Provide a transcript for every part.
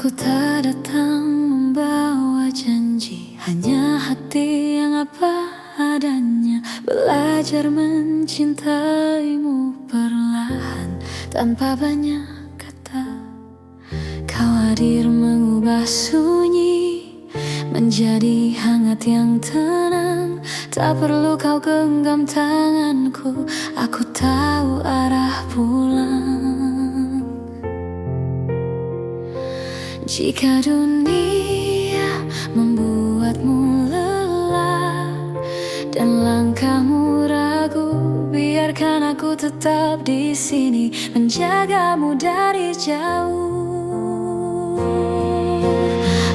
Aku tak datang membawa janji, hanya hati yang apa adanya. Belajar mencintaimu perlahan, tanpa banyak kata. Kau hadir mengubah sunyi menjadi hangat yang tenang. Tak perlu kau genggam tanganku, aku tahu arah pulang. Jika dunia membuatmu lelah dan langkahmu ragu, biarkan aku tetap di sini menjagamu dari jauh.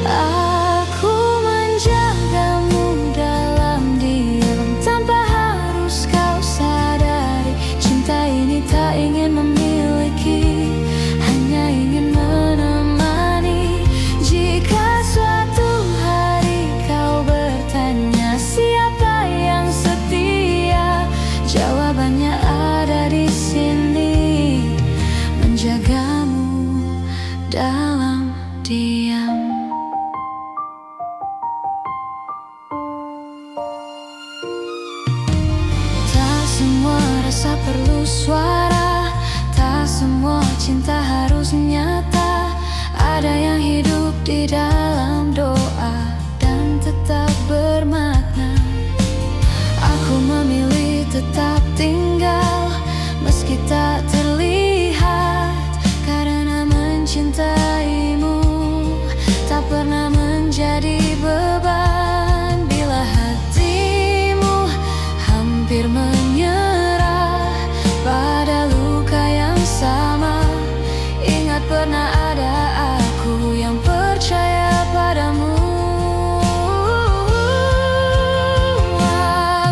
Aku menjagamu dalam diam, tanpa harus kau sadari. Cinta ini tak ingin memiliki, hanya ingin menemani. Jika suatu hari kau bertanya siapa yang setia, jawabannya ada di sini, menjagamu dalam diam. Tak semua rasa perlu suara, tak semua cinta harus nyata. Ada yang hidup di dalam doa dan tetap bermakna. Aku memilih tetap tinggal meski tak terlihat, karena mencintaimu tak pernah menjadi beban. Bila hatimu hampir menyerah pada luka yang sama, ingat pernah ada aku yang percaya padamu.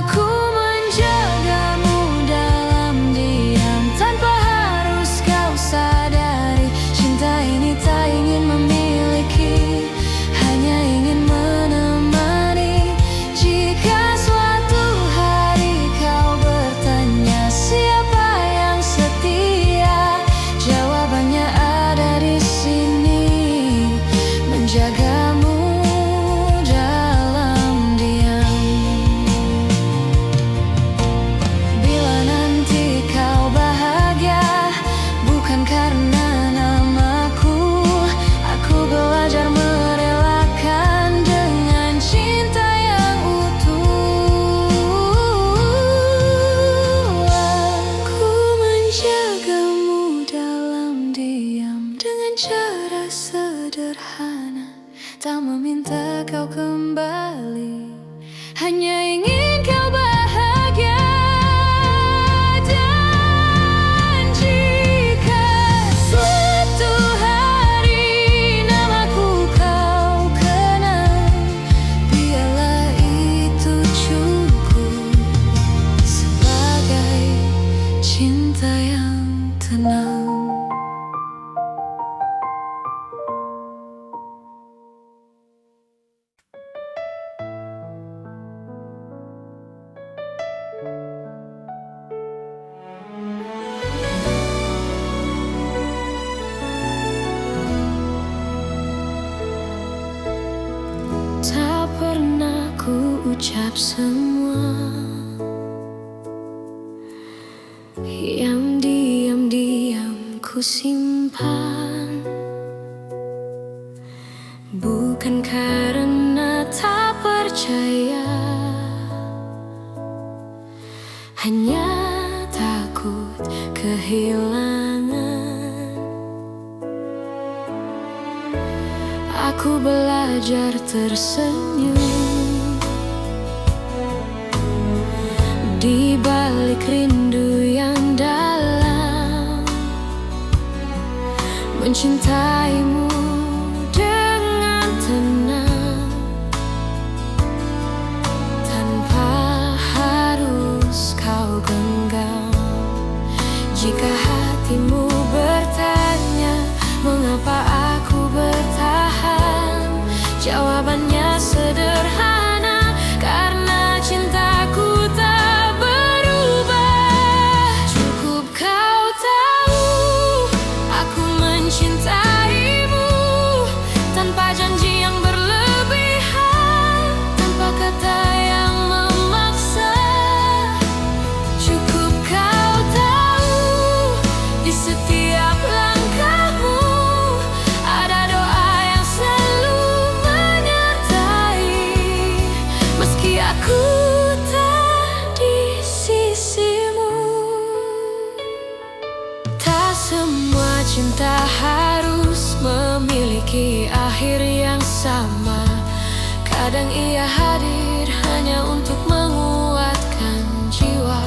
Aku menjagamu dalam diam, tanpa harus kau sadari. Cinta ini tak ingin memiliki, hanya ingin menemani. Jika suatu hari kau bertanya siapa yang setia, jawabannya ada di sini, menjagamu dalam diam. Bila nanti kau bahagia, bukan karena namaku, aku belajar merelakan dengan cinta yang utuh. Aku menjagamu dalam diam dengan cara sederhana, tak meminta kau kembali, hanya ingin kau bahagia. Dan jika suatu hari namaku kau kenal, biarlah itu cukup sebagai cinta yang tenang. Tak pernah ku ucap semua yang diam-diam ku simpan, bukan karena tak percaya, hanya takut kehilangan. Aku belajar tersenyum di balik rindu yang dalam, mencintaimu dengan tenang, tanpa harus kau genggam. Jika hatimu bertanya mengapa aku bertahan, jawabannya sederhana, karena cintaku tak berubah. Cukup kau tahu aku mencintaimu memiliki akhir yang sama. Kadang ia hadir hanya untuk menguatkan jiwa.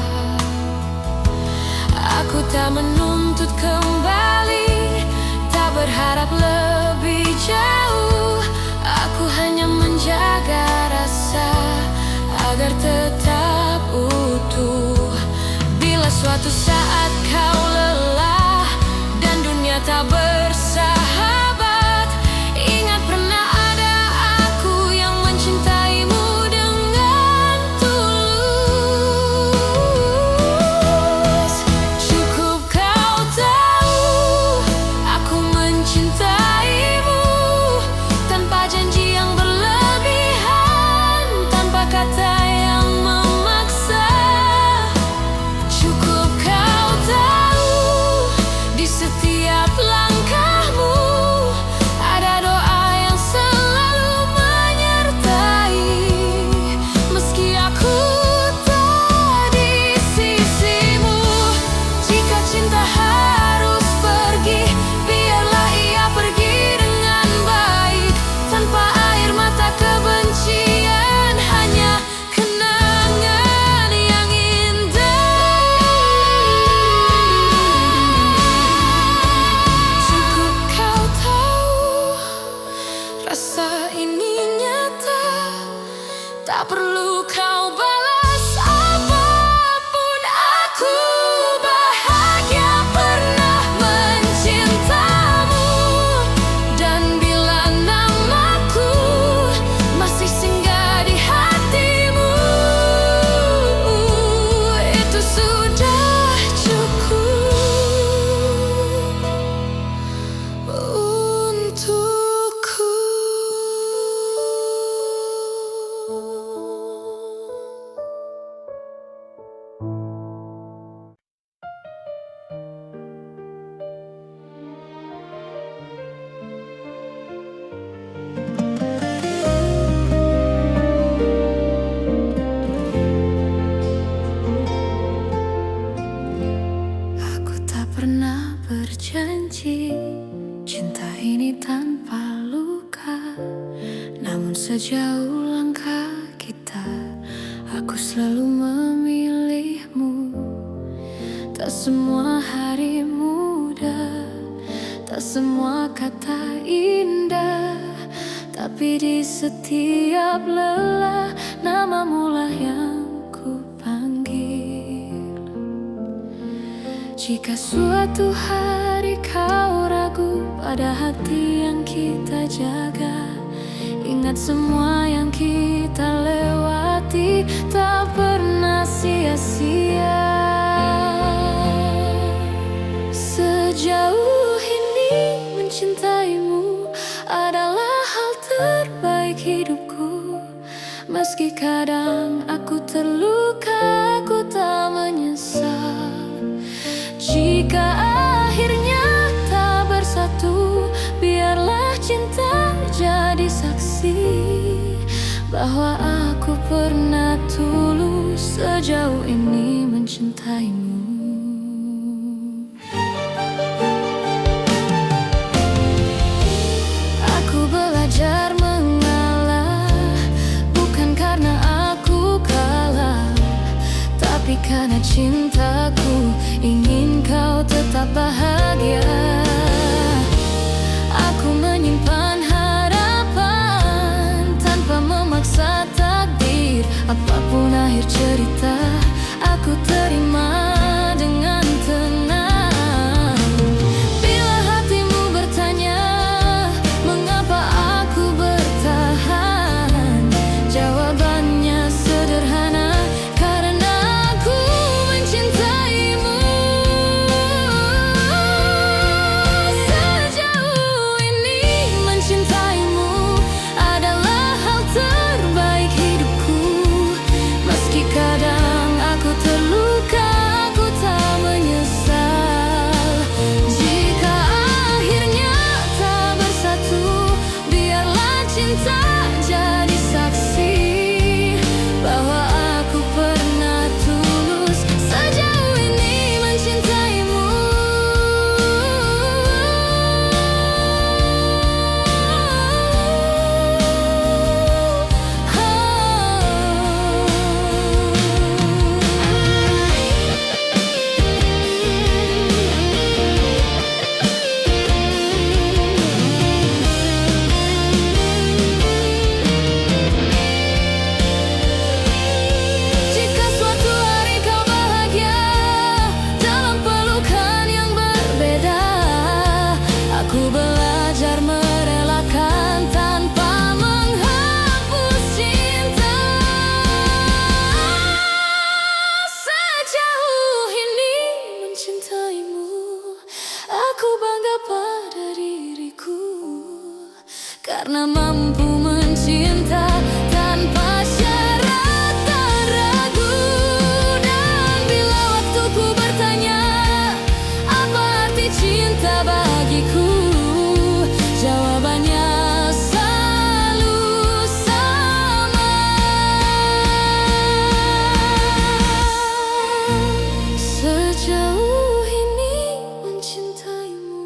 Aku tak menuntut kembali, tak berharap lebih jauh. Aku hanya menjaga rasa agar tetap utuh. Bila suatu saat kau lelah dan dunia tak bersahabat, ingat pernah ada aku yang mencintaimu dengan tulus. Cukup kau tahu aku mencintaimu tanpa janji yang berlebihan, tanpa kata yang memaksa. Cukup kau tahu di setiap langkahmu ada doa yang selalu menyertai. Meski aku tak di sisimu, jika cinta harus pergi, biarlah ia pergi dengan baik, tanpa air mata kebencian, hanya kenangan yang indah. Cukup kau tahu rasa ini nyata, tak perlu kau balas apapun. Aku bahagia pernah mencintamu, dan bila namaku masih singgah di hatimu, itu sudah cukup untukku. Aku tak pernah berjanji cinta ini tanpa luka, namun sejauh langkah kita, aku selalu memilihmu. Tak semua hari mudah, tak semua kata indah, tapi di setiap lelah namamu lah yang ku panggil. Jika suatu hari kau ragu pada hati yang kita jaga, ingat semua yang kita lewati tak pernah sia-sia. Sejauh ini mencintaimu adalah hal terbaik hidupku. Meski kadang aku terluka, aku tak menyesal. Jika akhirnya tak bersatu, biarlah cinta jadi saksi bahwa aku pernah tulus sejauh ini mencintaimu. Aku belajar mengalah, bukan karena aku kalah, tapi karena cintaku ingin kau tetap bahagia. Aku menyimpan harapan tanpa memaksa takdir. Apapun akhir cerita, aku terima dengan tenang. Bila hatimu bertanya mengapa aku bertahan, jawabannya sederhana, karena aku mencintaimu. Sejauh ini mencintaimu adalah hal terbaik hidupku. Meski kadang aku terluka, karena mampu mencinta tanpa syarat dan ragu. Dan bila waktuku bertanya apa arti cinta bagiku, jawabannya selalu sama. Sejauh ini mencintaimu.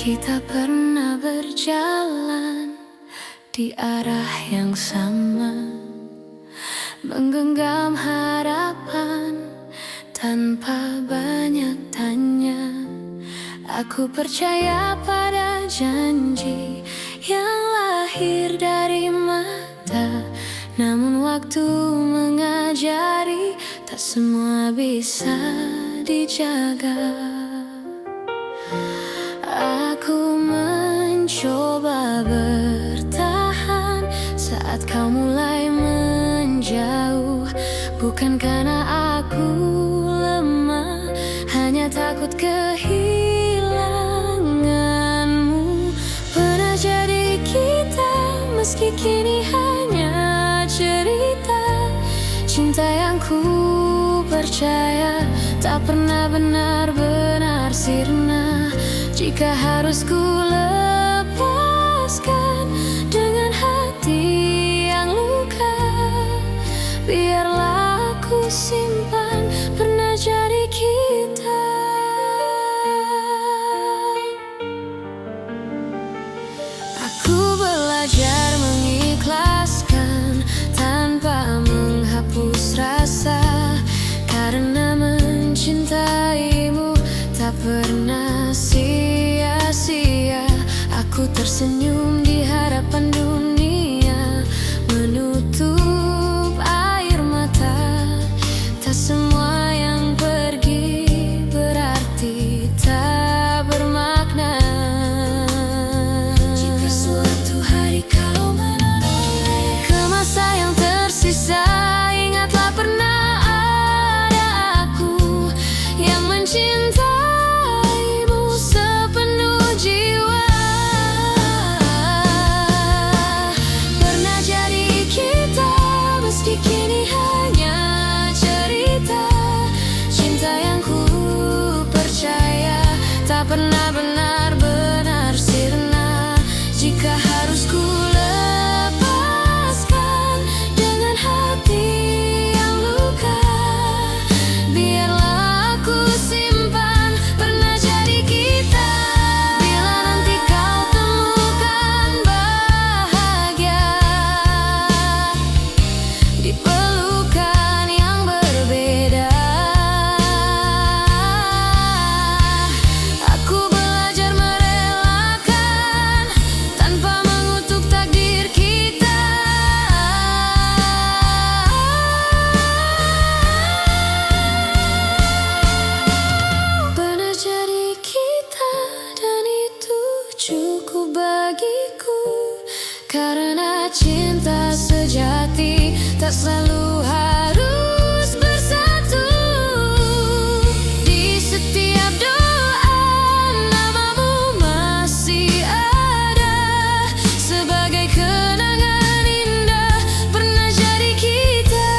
Kita pernah berjalan di arah yang sama, menggenggam harapan tanpa banyak tanya. Aku percaya pada janji yang lahir dari mata, namun waktu mengajari tak semua bisa dijaga. Aku mencoba bertahan saat kau mulai menjauh, bukan karena aku lemah, hanya takut kehilanganmu. Pernah jadi kita, meski kini hanya cerita. Cinta yang ku percaya tak pernah benar-benar sirna. Jika harus ku lepaskan dengan hati yang luka, biarlah aku simpan pernah jadi kita. Aku belajar mengikhlaskan tanpa menghapus rasa, karena mencintaimu tak pernah sia-sia. Aku tersenyum di hadapan dunia, menutup air mata. Tak semua yang pergi berarti tak bermakna. Jika suatu hari kau menoleh ke masa yang tersisa, ingatlah pernah ada aku yang mencintai pernah benar-benar sirna. Jika harus ku lepaskan dengan hati yang luka, biarlah aku simpan pernah jadi kita. Bila nanti kau temukan bahagia di pelukan yang berbeda, cukup bagiku. Karena cinta sejati tak selalu harus bersatu. Di setiap doa namamu masih ada, sebagai kenangan indah pernah jadi kita.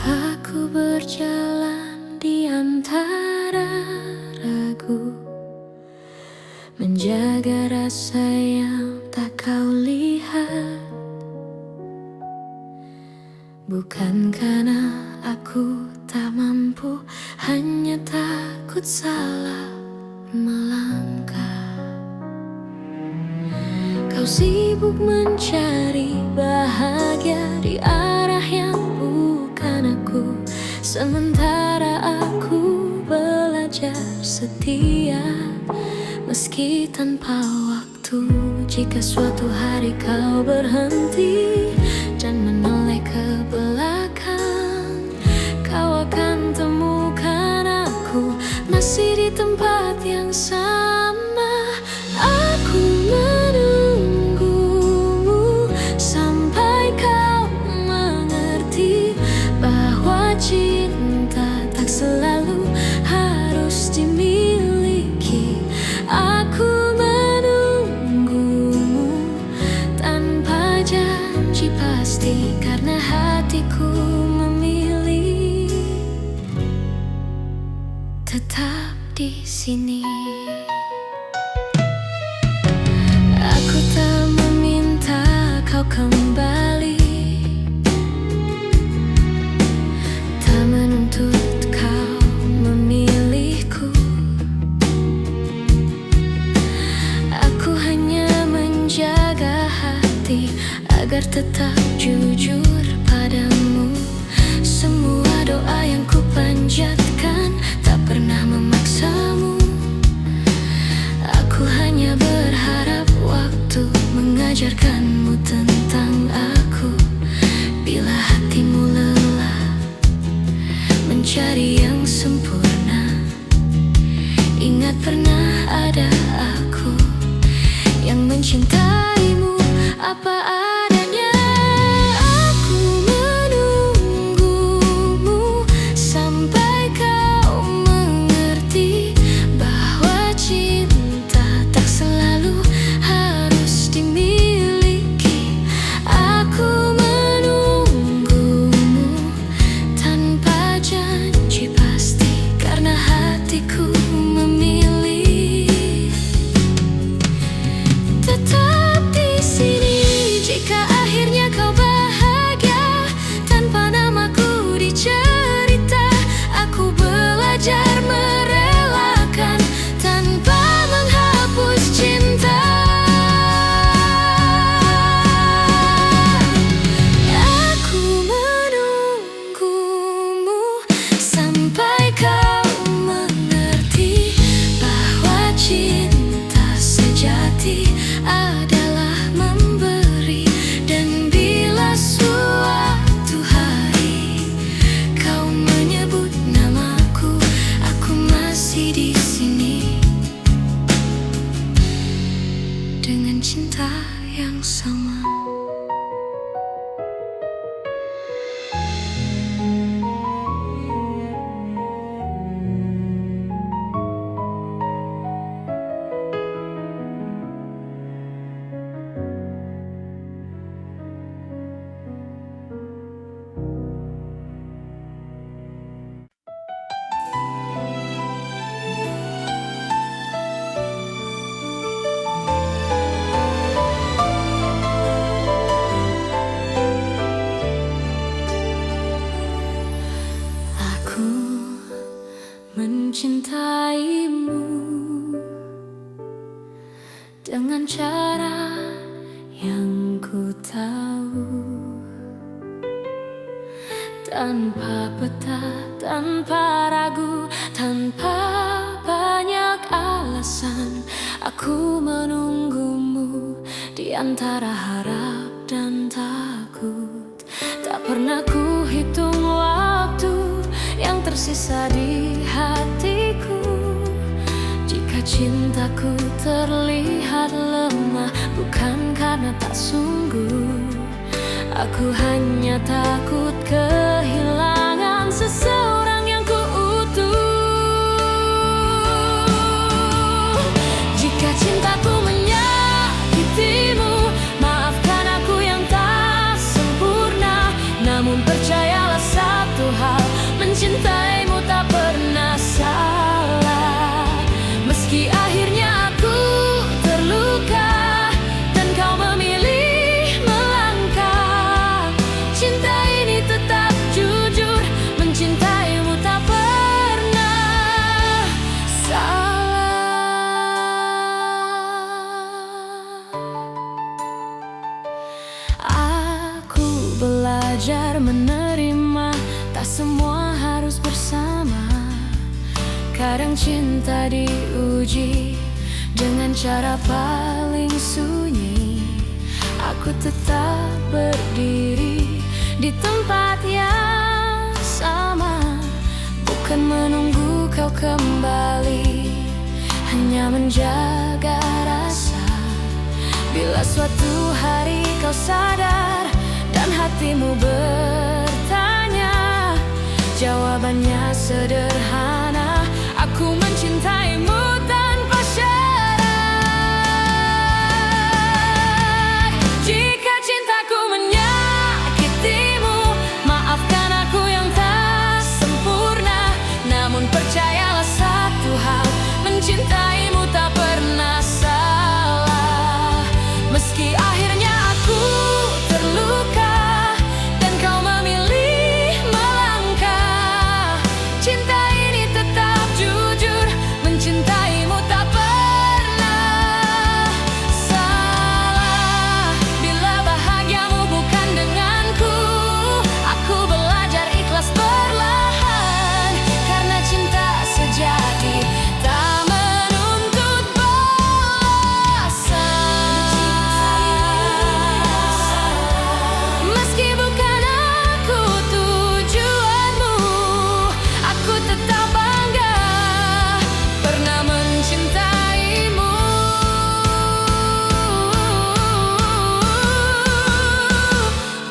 Aku berjalan di antara ragu, menjaga rasa yang tak kau lihat. Bukan karena aku tak mampu, hanya takut salah melangkah. Kau sibuk mencari bahagia di arah yang bukan aku, sementara aku belajar setia meski tanpa waktu. Jika suatu hari kau berhenti dan menoleh ke belakang, kau akan temukan aku masih di tempat yang sama. Aku menunggumu sampai kau mengerti bahwa cinta tak selalu harus dimiliki. Aku menunggumu tanpa janji pasti, karena hatiku memilih tetap di sini. Aku tak meminta kau kembali, tak menuntut kau memilihku. Aku hanya menjaga hati agar tetap jujur padamu. Semua doa yang ku panjatkan tak pernah memaksamu. Aku hanya berharap waktu mengajarkanmu tentang aku. Bila hatimu lelah mencari yang sempurna, ingat pernah ada aku yang mencintaimu apa adanya. Aku menunggumu sampai kau mengerti bahwa cinta tak selalu harus dimiliki. Aku menunggumu tanpa janji pasti, karena hatiku memilih tetap di sini. Jika akhirnya kau bahagia tanpa namaku dicerita, aku belajar merelakan tanpa menghapus cinta. Aku menunggumu sampai kau mengerti bahwa cinta sejati adalah memberi. Dan bila suatu hari kau menyebut namaku, aku masih di sini dengan cinta yang sama. Aku mencintaimu dengan cara yang ku tahu, tanpa peta, tanpa ragu, tanpa banyak alasan. Aku menunggumu di antara harap dan takut. Tak pernah ku hitung waktu yang tersisa di hatiku. Jika cintaku terlihat lemah, bukan karena tak sungguh. Aku hanya takut kehilangan seseorang yang ku utuh. Jika cintaku menyakitimu, maafkan aku yang tak sempurna. Namun percayalah satu hal, mencintaimu tak pernah salah. Meski akhirnya aku terluka dan kau memilih melangkah, cinta ini tetap jujur, mencintai Kadang cinta diuji dengan cara paling sunyi. Aku tetap berdiri di tempat yang sama, bukan menunggu kau kembali, hanya menjaga rasa. Bila suatu hari kau sadar dan hatimu bertanya, jawabannya sederhana: aku mencintaimu tanpa syarat. Jika cintaku menyakitimu, maafkan aku yang tak sempurna. Namun percayalah satu hal, mencintaimu tak pernah salah. Meski akhirnya aku terluka dan kau memilih melangkah, cinta ini tetap jujur, mencintaimu tak pernah salah. Bila bahagiamu bukan denganku, aku belajar ikhlas perlahan, karena cinta sejati tak menuntut balasan. Meski bukan aku tujuanmu, aku tetap bangga pernah mencintaimu.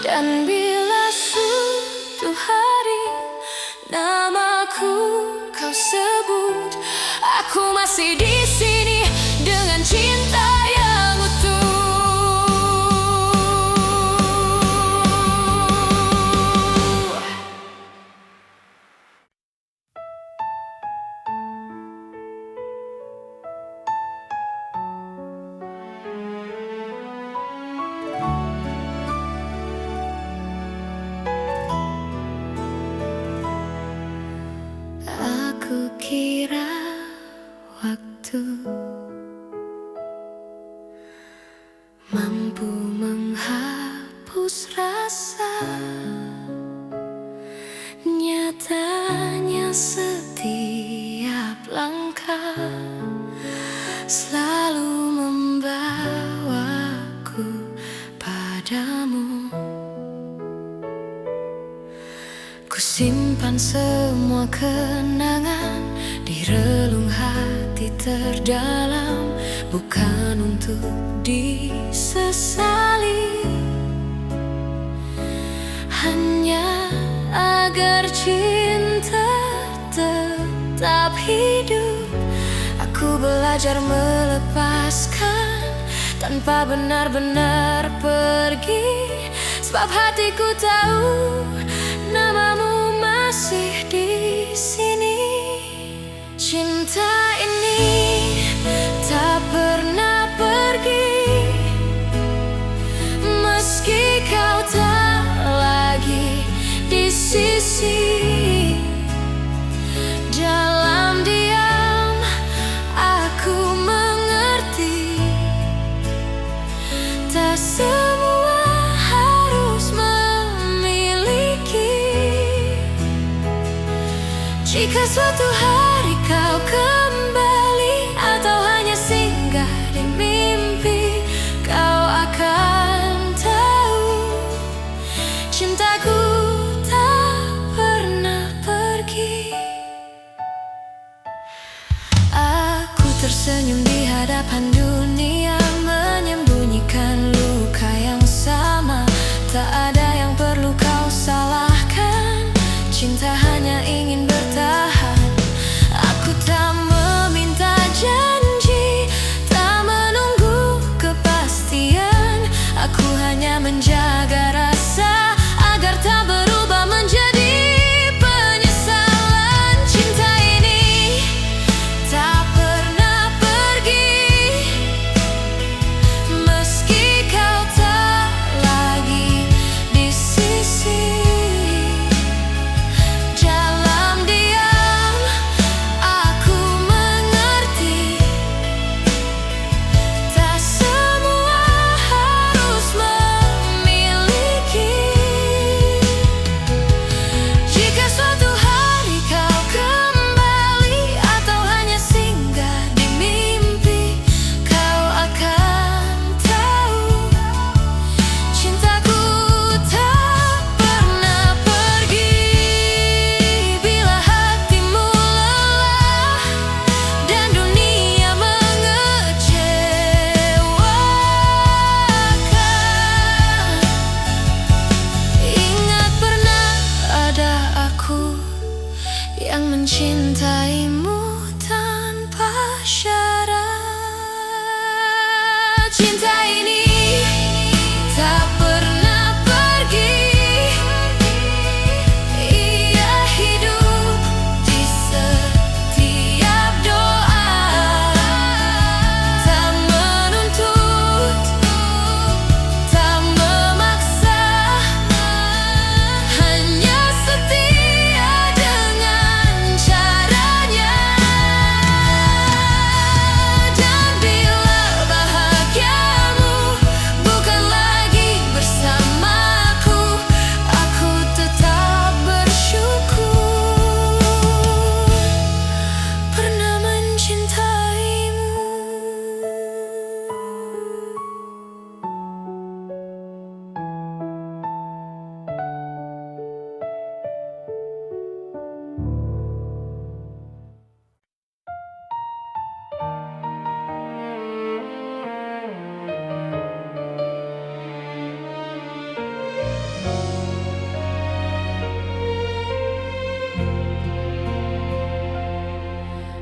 Dan bila suatu hari namaku kau sebut, aku masih di sini dengan cinta yang utuh. Aku kira waktu mampu menghapus rasa, nyatanya setiap langkah selalu membawaku padamu. Ku simpan semua kenangan di relung hati terdalam, bukan untuk disesali, hanya agar cinta tetap hidup. Aku belajar melepaskan tanpa benar-benar pergi, sebab hatiku tahu namamu masih di sini. Cinta ini tak pernah pergi, meski kau tak lagi di sisi. Dalam diam aku mengerti, tak semua harus memiliki. Jika suatu hari kau kembali atau hanya singgah di mimpi, kau akan tahu cintaku tak pernah pergi. Aku tersenyum di hadapan dunia, menyembunyikan luka yang sama. Tak ada yang perlu kau salahkan, cinta hanya ingin bertahan. Aku tak meminta janji, tak menunggu kepastian. Aku hanya menjaga rasa agar tak berubah menjadi penyesalan. Cinta ini tak pernah pergi, mencintaimu tanpa syarat. Cinta ini tak pernah pergi, ia hidup di setiap doa. Tak menuntut, tak memaksa, hanya setia dengan caranya. Dan bila bahagiamu bukan lagi bersamaku, aku tetap bersyukur pernah mencintaimu.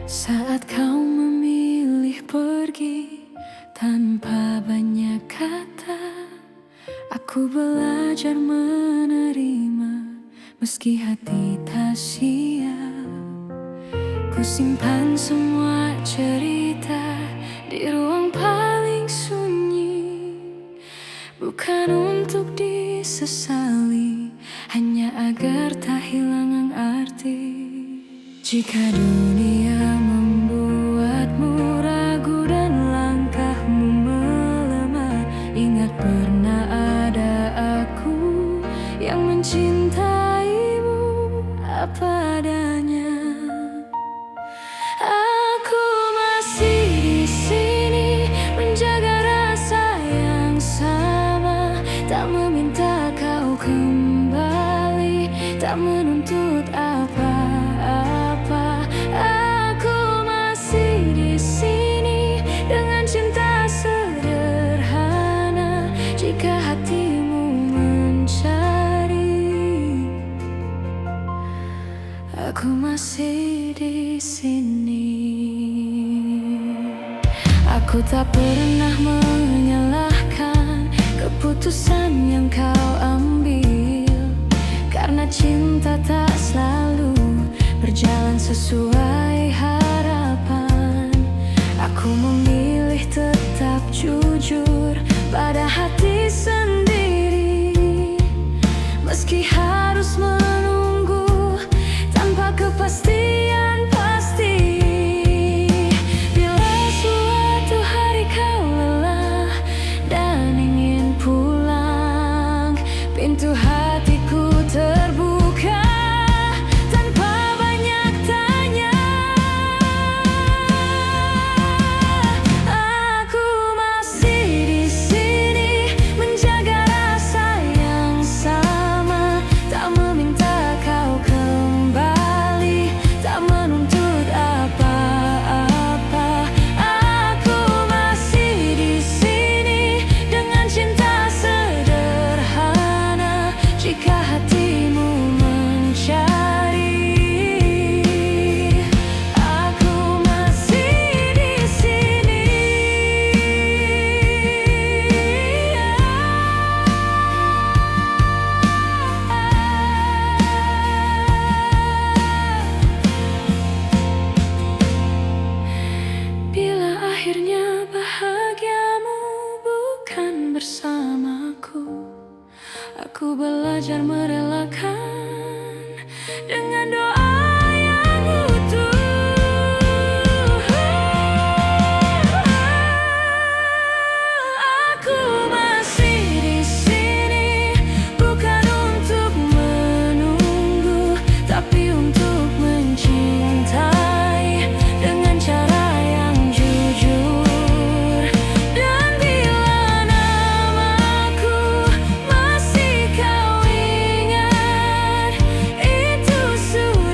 Saat kau memilih pergi tanpa banyak kata, aku belajar menerima meski hati tak siap. Ku simpan semua cerita di ruang paling sunyi, bukan untuk disesali, hanya agar tak hilang arti. Jika dunia membuatmu ragu dan langkahmu melemah, ingat pernah ada aku yang mencintaimu apa adanya. Aku masih di sini menjaga rasa yang sama, tak meminta kau kembali, tak menuntut apa-apa. Aku masih di sini dengan cinta sederhana. Jika hatimu mencari, aku masih di sini. Aku tak pernah menyalahkan keputusan yang kau ambil, karena cinta tak selalu berjalan sesuai harapan. Aku memilih tetap jujur pada hati sendiri, meski harus menunggu tanpa kepastian pasti. Bila suatu hari kau lelah dan ingin pulang, pintu hatiku terbuka tanpa banyak tanya. Aku masih di sini menjaga rasa yang sama, tak meminta kau kembali, tak menuntut apa-apa. Aku masih di sini dengan cinta sederhana. Jika hatimu mencari, aku masih di sini. Bila akhirnya bahagiamu bukan bersamaku, aku belajar merelakan dengan doa yang utuh. Aku masih di sini bukan untuk menunggu, tapi untuk mencintai dengan cara yang jujur. Dan bila namaku masih kau ingat, itu sudah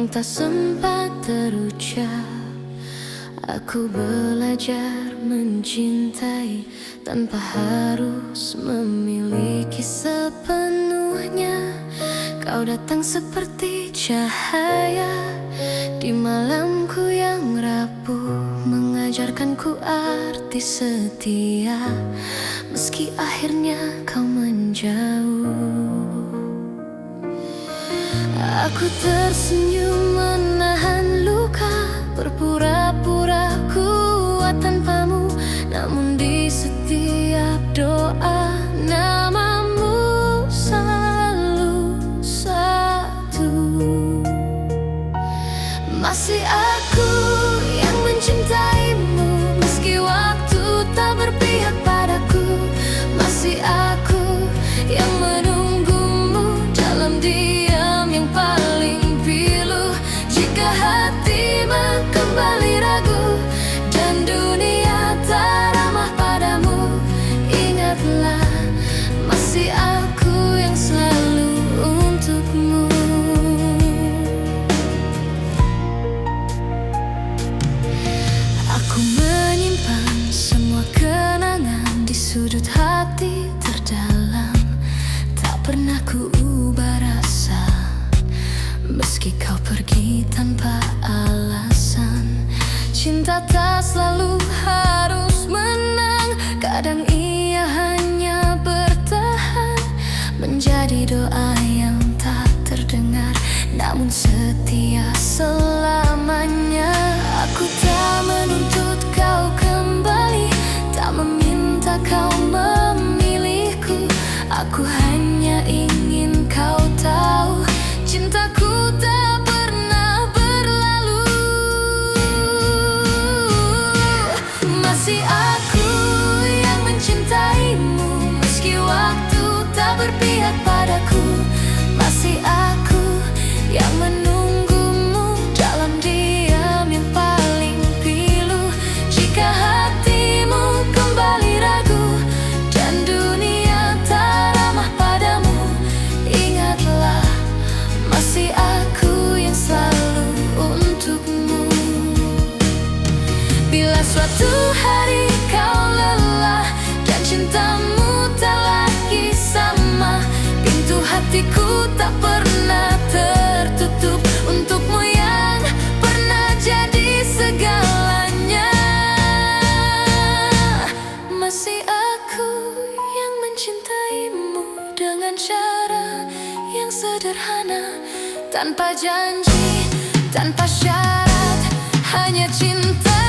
yang tak sempat terucap. Aku belajar mencintai tanpa harus memiliki sepenuhnya. Kau datang seperti cahaya di malamku yang rapuh, mengajarkanku arti setia, meski akhirnya kau menjauh. Aku tersenyum menahan luka, berpura-pura kuat tanpamu, namun di setiap doa namamu selalu satu. Masih aku yang mencintaimu, meski waktu tak berpihak padaku. Masih aku yang menunggumu dalam diam yang paling pilu. Jika hatimu kembali ragu dan dunia tak ramah padamu, ingatlah masih aku yang selalu untukmu. Aku menyimpan semua kenangan di sudut hati terdalam. Tak pernah ku ubah rasa, meski kau pergi tanpa alasan. Cinta tak selalu harus menang, kadang ia hanya bertahan, menjadi doa yang tak terdengar, namun setia selamanya. Aku tak menuntut kau kembali, tak meminta kau memilihku. Aku hanya ingin kau tahu, cintaku tak pernah berlalu. Masih aku yang mencintaimu, meski waktu tak berpihak padaku. Masih aku yang menunggumu dalam diam yang paling pilu. Jika hatimu kembali ragu dan dunia tak ramah padamu, ingatlah masih aku yang selalu untukmu. Bila suatu hari kau lelah dan cintamu tak lagi sama, pintu hatiku tak pernah tertutup untukmu yang pernah jadi segalanya. Masih aku yang mencintaimu dengan cara yang sederhana, tanpa janji, tanpa syarat, hanya cinta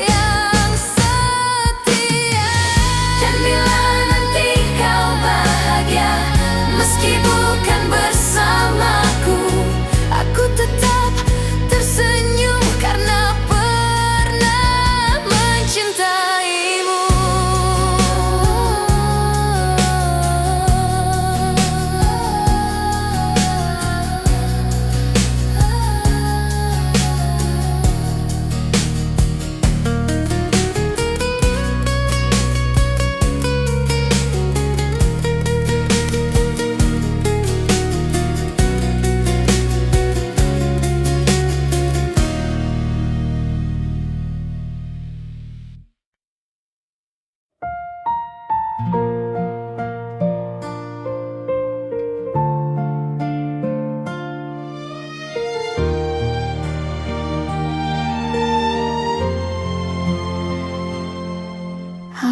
yang setia. Dan bila nanti kau bahagia, meski bukan bersamaku, aku tetap tersenyum karena pernah mencintaimu.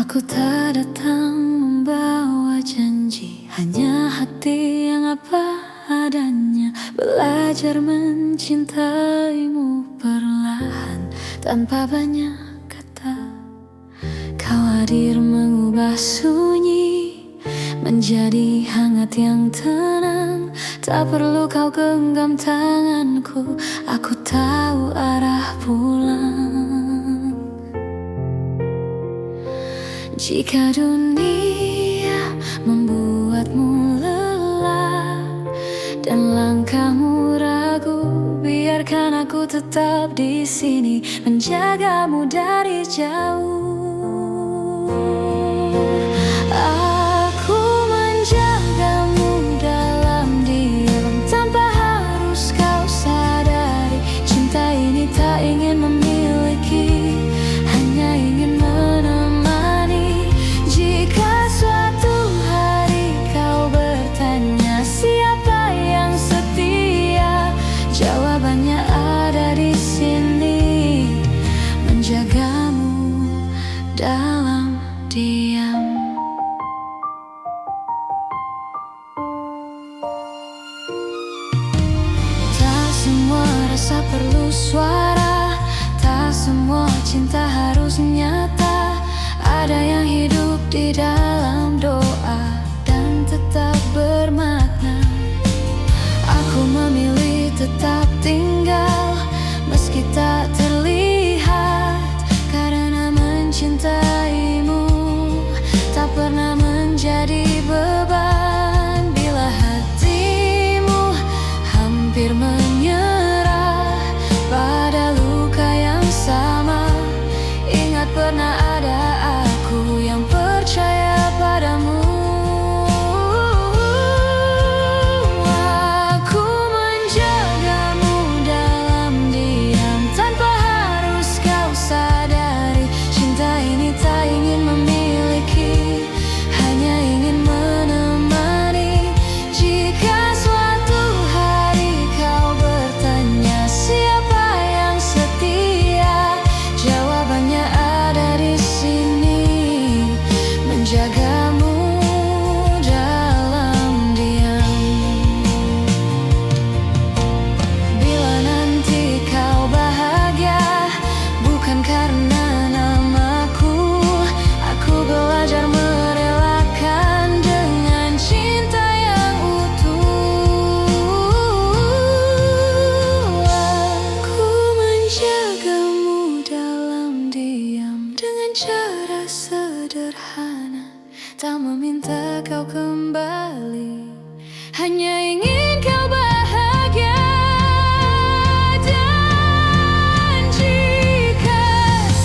Aku tak datang membawa janji, hanya hati yang apa adanya. Belajar mencintaimu perlahan, tanpa banyak kata. Kau hadir mengubah sunyi menjadi hangat yang tenang. Tak perlu kau genggam tanganku, aku tahu arah pulang. Jika dunia membuatmu lelah dan langkahmu ragu, biarkan aku tetap di sini menjagamu dari jauh. Aku menjagamu dalam diam tanpa harus kau sadari. rasa perlu suara. Tak semua cinta harus nyata. Ada yang hidup di dalam doa dan tetap bermakna. Aku memilih tetap tinggal meski tak terlihat, karena mencintaimu tak pernah menjadi beban. Bila hatimu hampir menyerah pada luka yang sama, ingat pernah ada aku yang percaya padamu. Aku menjagamu dalam diam tanpa harus kau sadari. Cinta ini tak ingin memiliki, hanya ingin menemani. Jika suatu hari kau bertanya siapa yang setia, jawabannya ada di sini, menjagamu dalam diam. Bila nanti kau bahagia, bukan karena namaku, aku belajar merelakan dengan cinta yang utuh. Aku menjagamu dalam diam dengan cara sederhana, tak meminta kau kembali, hanya ingin kau bahagia. Dan jika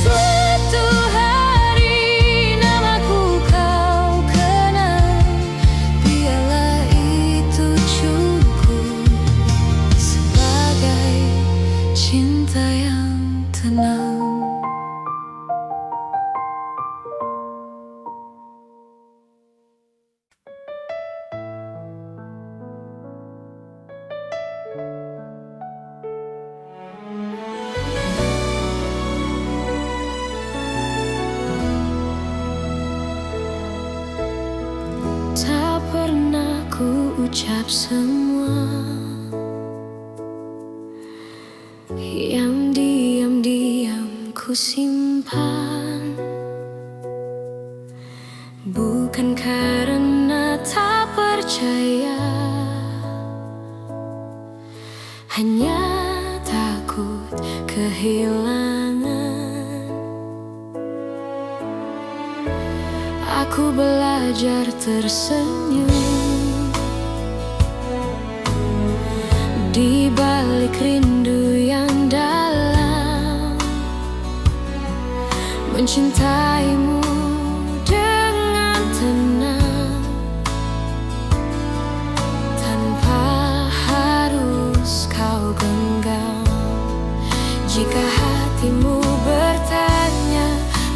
suatu hari namaku kau kenal, biarlah itu cukup sebagai cinta yang tenang. Tak pernah ku ucap semua yang diam-diam ku simpan, bukan karena tak percaya, hanya takut kehilangan. Aku belajar tersenyum di balik rindu yang dalam, mencintaimu dengan tenang tanpa harus kau genggam. Jika hatimu bertanya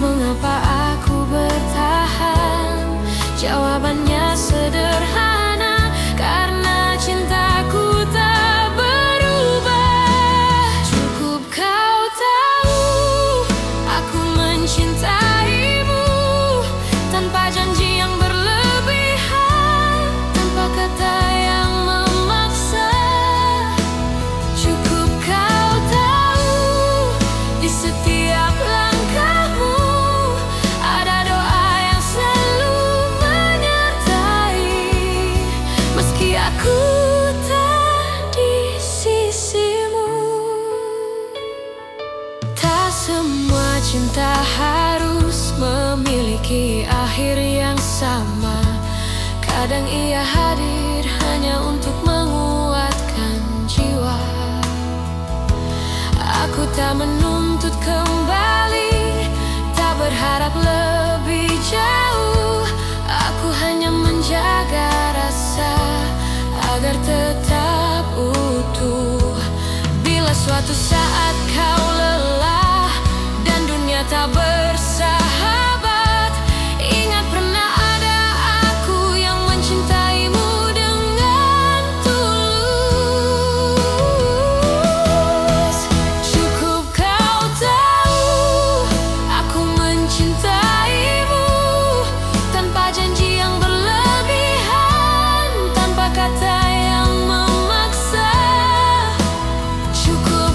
mengapa aku bertahan, jawabannya sederhana, karena cintaku tak berubah. Cukup kau tahu aku mencintaimu tanpa janji yang berlebihan, tanpa kata yang memaksa. Cukup kau tahu di setiap langkahmu ada doa yang selalu menyertai, meski aku tak di sisimu. Tak semua cinta harus memiliki akhir yang sama. Kadang ia hadir hanya untuk menguatkan jiwa. Aku tak menuntut kembali, tak berharap lebih jauh. Aku hanya menjaga rasa agar tetap utuh. Bila suatu saat kau lelah dan dunia tak bersahabat, ingat pernah ada aku yang mencintaimu dengan tulus. Cukup kau tahu aku mencintaimu tanpa janji yang berlebihan, tanpa kata yang memaksa. Cukup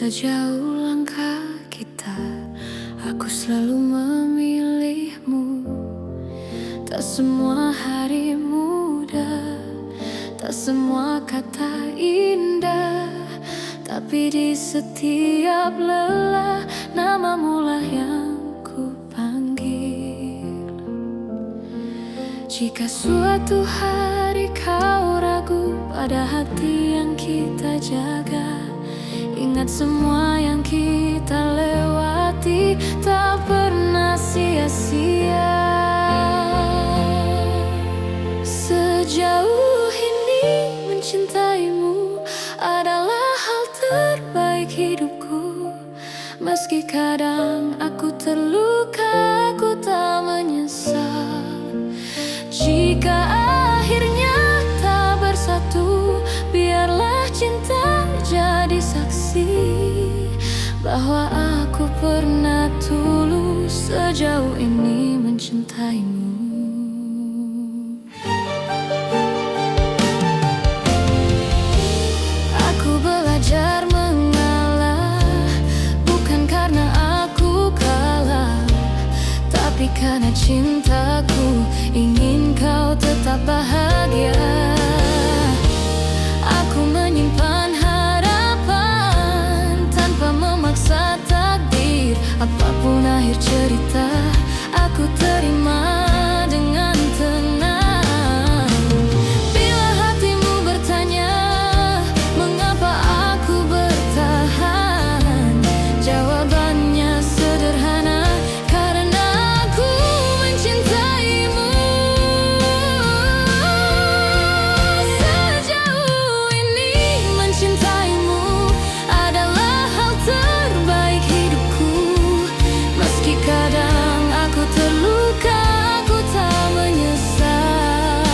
Sejauh langkah kita, aku selalu memilihmu. Tak semua hari mudah, tak semua kata indah, tapi di setiap lelah, namamu lah yang ku panggil. Jika suatu hari kau ragu pada hati yang kita jaga, ingat semua yang kita lewati tak pernah sia-sia. Sejauh ini mencintaimu adalah hal terbaik hidupku. Meski kadang aku terluka, aku tak menyesal. Jika akhirnya tak bersatu, biarlah cinta jadi saksi bahwa aku pernah tulus sejauh ini mencintaimu. Aku belajar mengalah, bukan karena aku kalah, tapi karena cintaku ingin kau tetap bahagia. Aku menyimpan harapan tanpa memaksa takdir. Apapun akhir cerita, aku terima dengan tenang. Bila hatimu bertanya mengapa aku bertahan, jawabannya sederhana, karena aku mencintaimu. Sejauh ini mencintaimu adalah hal terbaik hidupku. Meski kadang aku terluka, aku tak menyesal.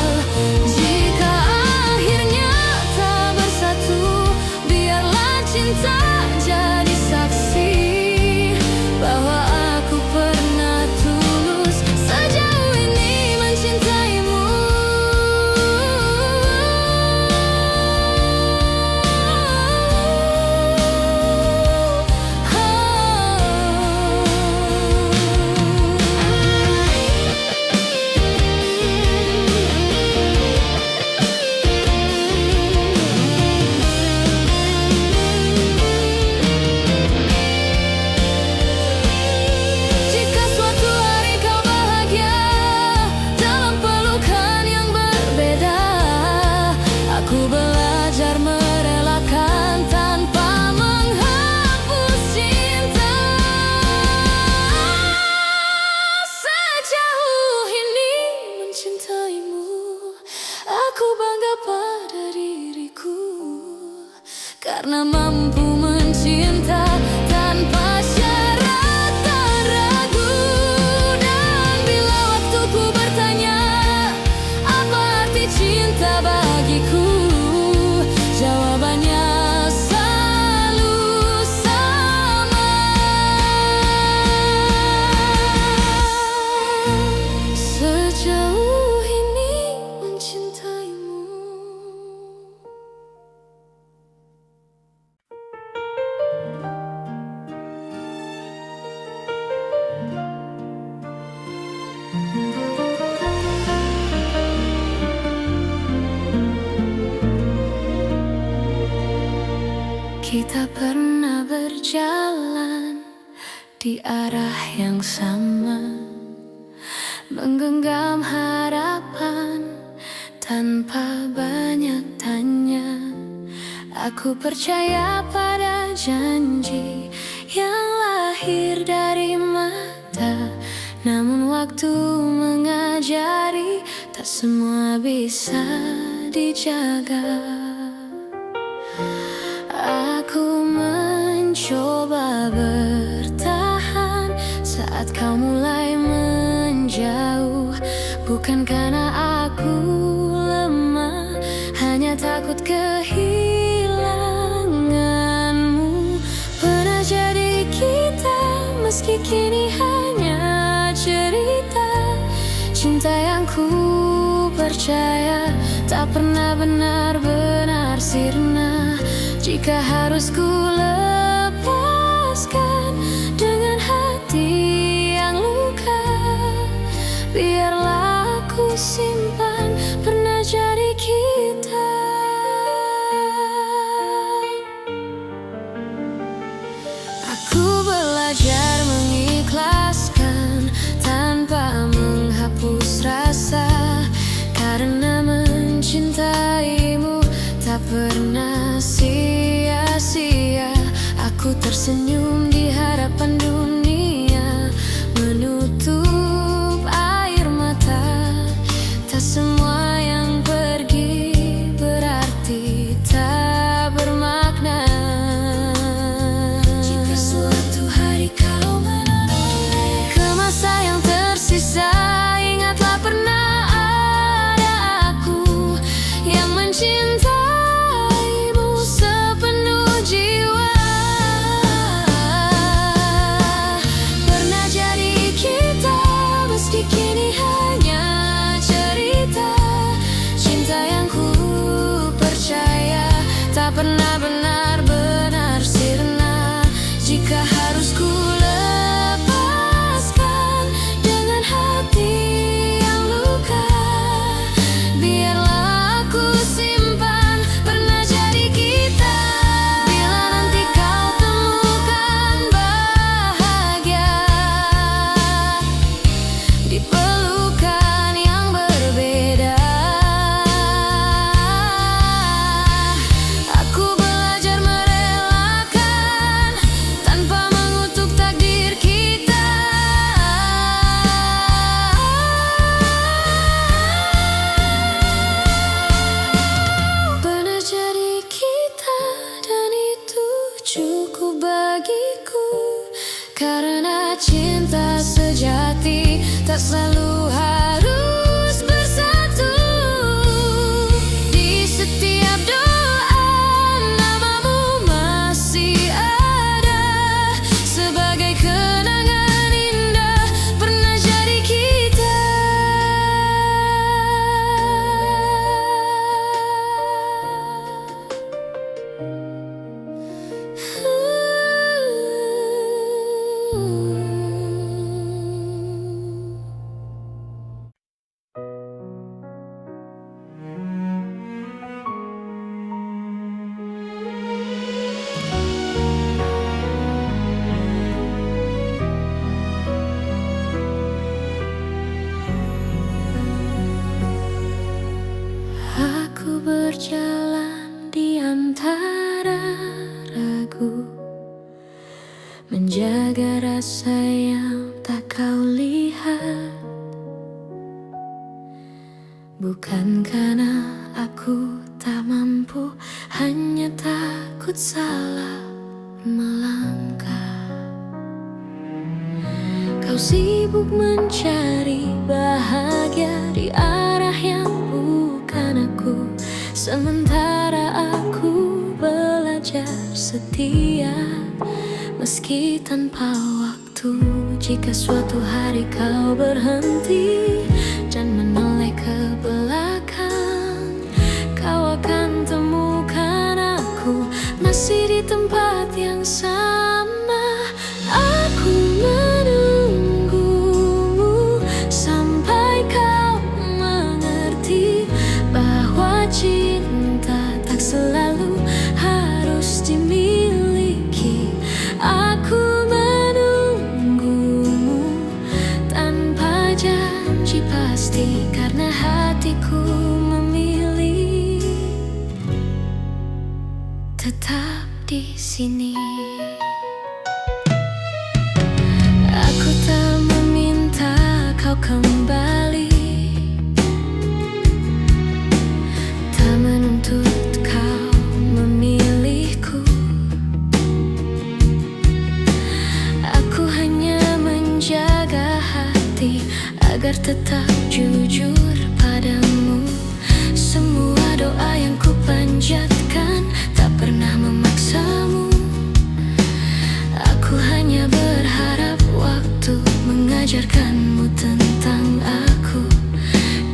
Jika akhirnya tak bersatu, biarlah cinta jadi saksi bahwa aku pernah tulus sejauh ini mencintaimu. Jika suatu hari kau bahagia dalam pelukan yang berbeda, aku belajar merelakan tanpa menghapus cinta. Sejauh ini mencintaimu, aku bangga pada diriku, karena mampu mencinta tanpa syarat dan ragu. Dan bila waktuku bertanya apa arti cinta bagiku, jawabannya selalu sama. Sejauh ini mencintaimu. Kita pernah berjalan di arah yang sama, menggenggam harapan tanpa banyak tanya. Aku percaya pada janji yang lahir dari mata, namun waktu mengajari tak semua bisa dijaga. Aku mencoba bertahan saat kau mulai menjauh, bukan karena aku lemah, hanya takut kehilanganmu. Pernah jadi kita, meski kini hanya cerita. Cinta yang ku percaya tak pernah benar-benar sirna. Jika harus ku lepas simpan pernah jadi kita. Aku belajar mengikhlaskan tanpa menghapus rasa, karena mencintaimu tak pernah sia-sia. Aku tersenyum di hadapan dunia, menutup air mata. Tak semua yang pergi berarti tak bermakna. Jika suatu hari kau menoleh ke masa yang tersisa, ingatlah pernah ada aku yang mencintaimu sepenuh jiwa. Pernah jadi kita, meski kini hanya cerita. Cinta yang ku percaya tak pernah benar-benar sirna. Jika harus ku lepaskan dengan hati yang luka, biarlah aku simpan pernah jadi kita. Bila nanti kau temukan bahagia di pelukan yang berbeda, aku belajar merelakan tanpa mengutuk takdir kita. Pernah jadi kita, dan itu cukup bagiku, karena cinta sejati tak selalu harus bersatu. Di setiap doa namamu masih ada, sebagai kenangan indah pernah jadi kita. Aku berjalan di antara ragu, menjaga rasa yang tak kau lihat. Bukan karena aku tak mampu, hanya takut salah melangkah. Kau sibuk mencari bahagia di arah yang bukan aku, sementara aku belajar setia meski tanpa waktu. Jika suatu hari kau berhenti dan menoleh ke belakang, kau akan temukan aku masih di tempat yang sama. Aku menunggumu sampai kau mengerti bahwa cinta tak selalu harus dimiliki. Aku menunggumu tanpa janji pasti, karena hatiku memilih tetap di sini. Aku tak meminta kau kembali, tak menuntut kau memilihku. Aku hanya menjaga hati agar tetap jujur padamu. Semua doa yang ku panjatkan tak pernah memaksamu. Aku hanya berharap waktu mengajarkanmu tentang aku.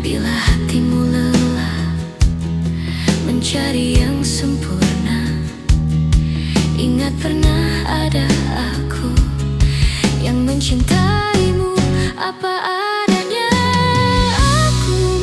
Bila hatimu lelah mencari yang sempurna, ingat pernah ada aku yang mencintaimu apa adanya. Aku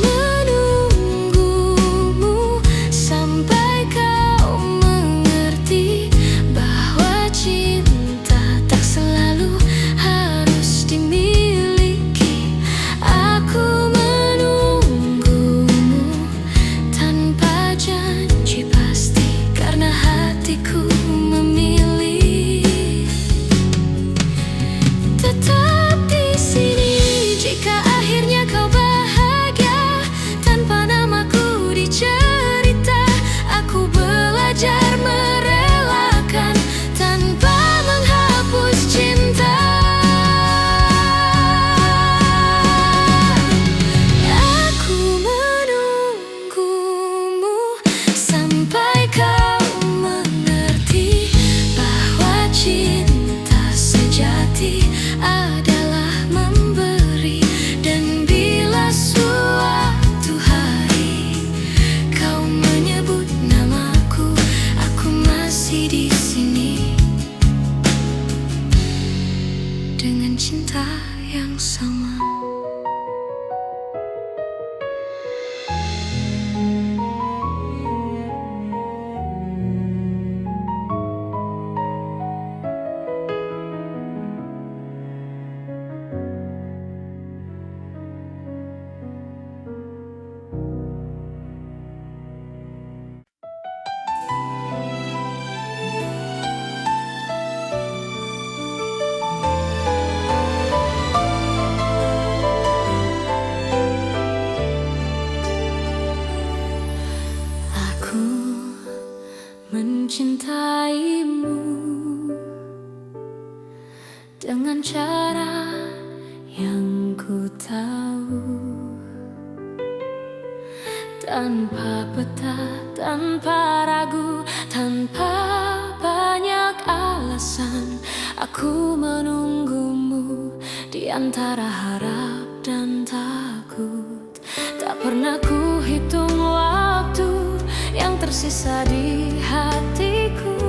ku tahu. Tanpa peta, tanpa ragu, tanpa banyak alasan, aku menunggumu di antara harap dan takut. Tak pernah ku hitung waktu yang tersisa di hatiku.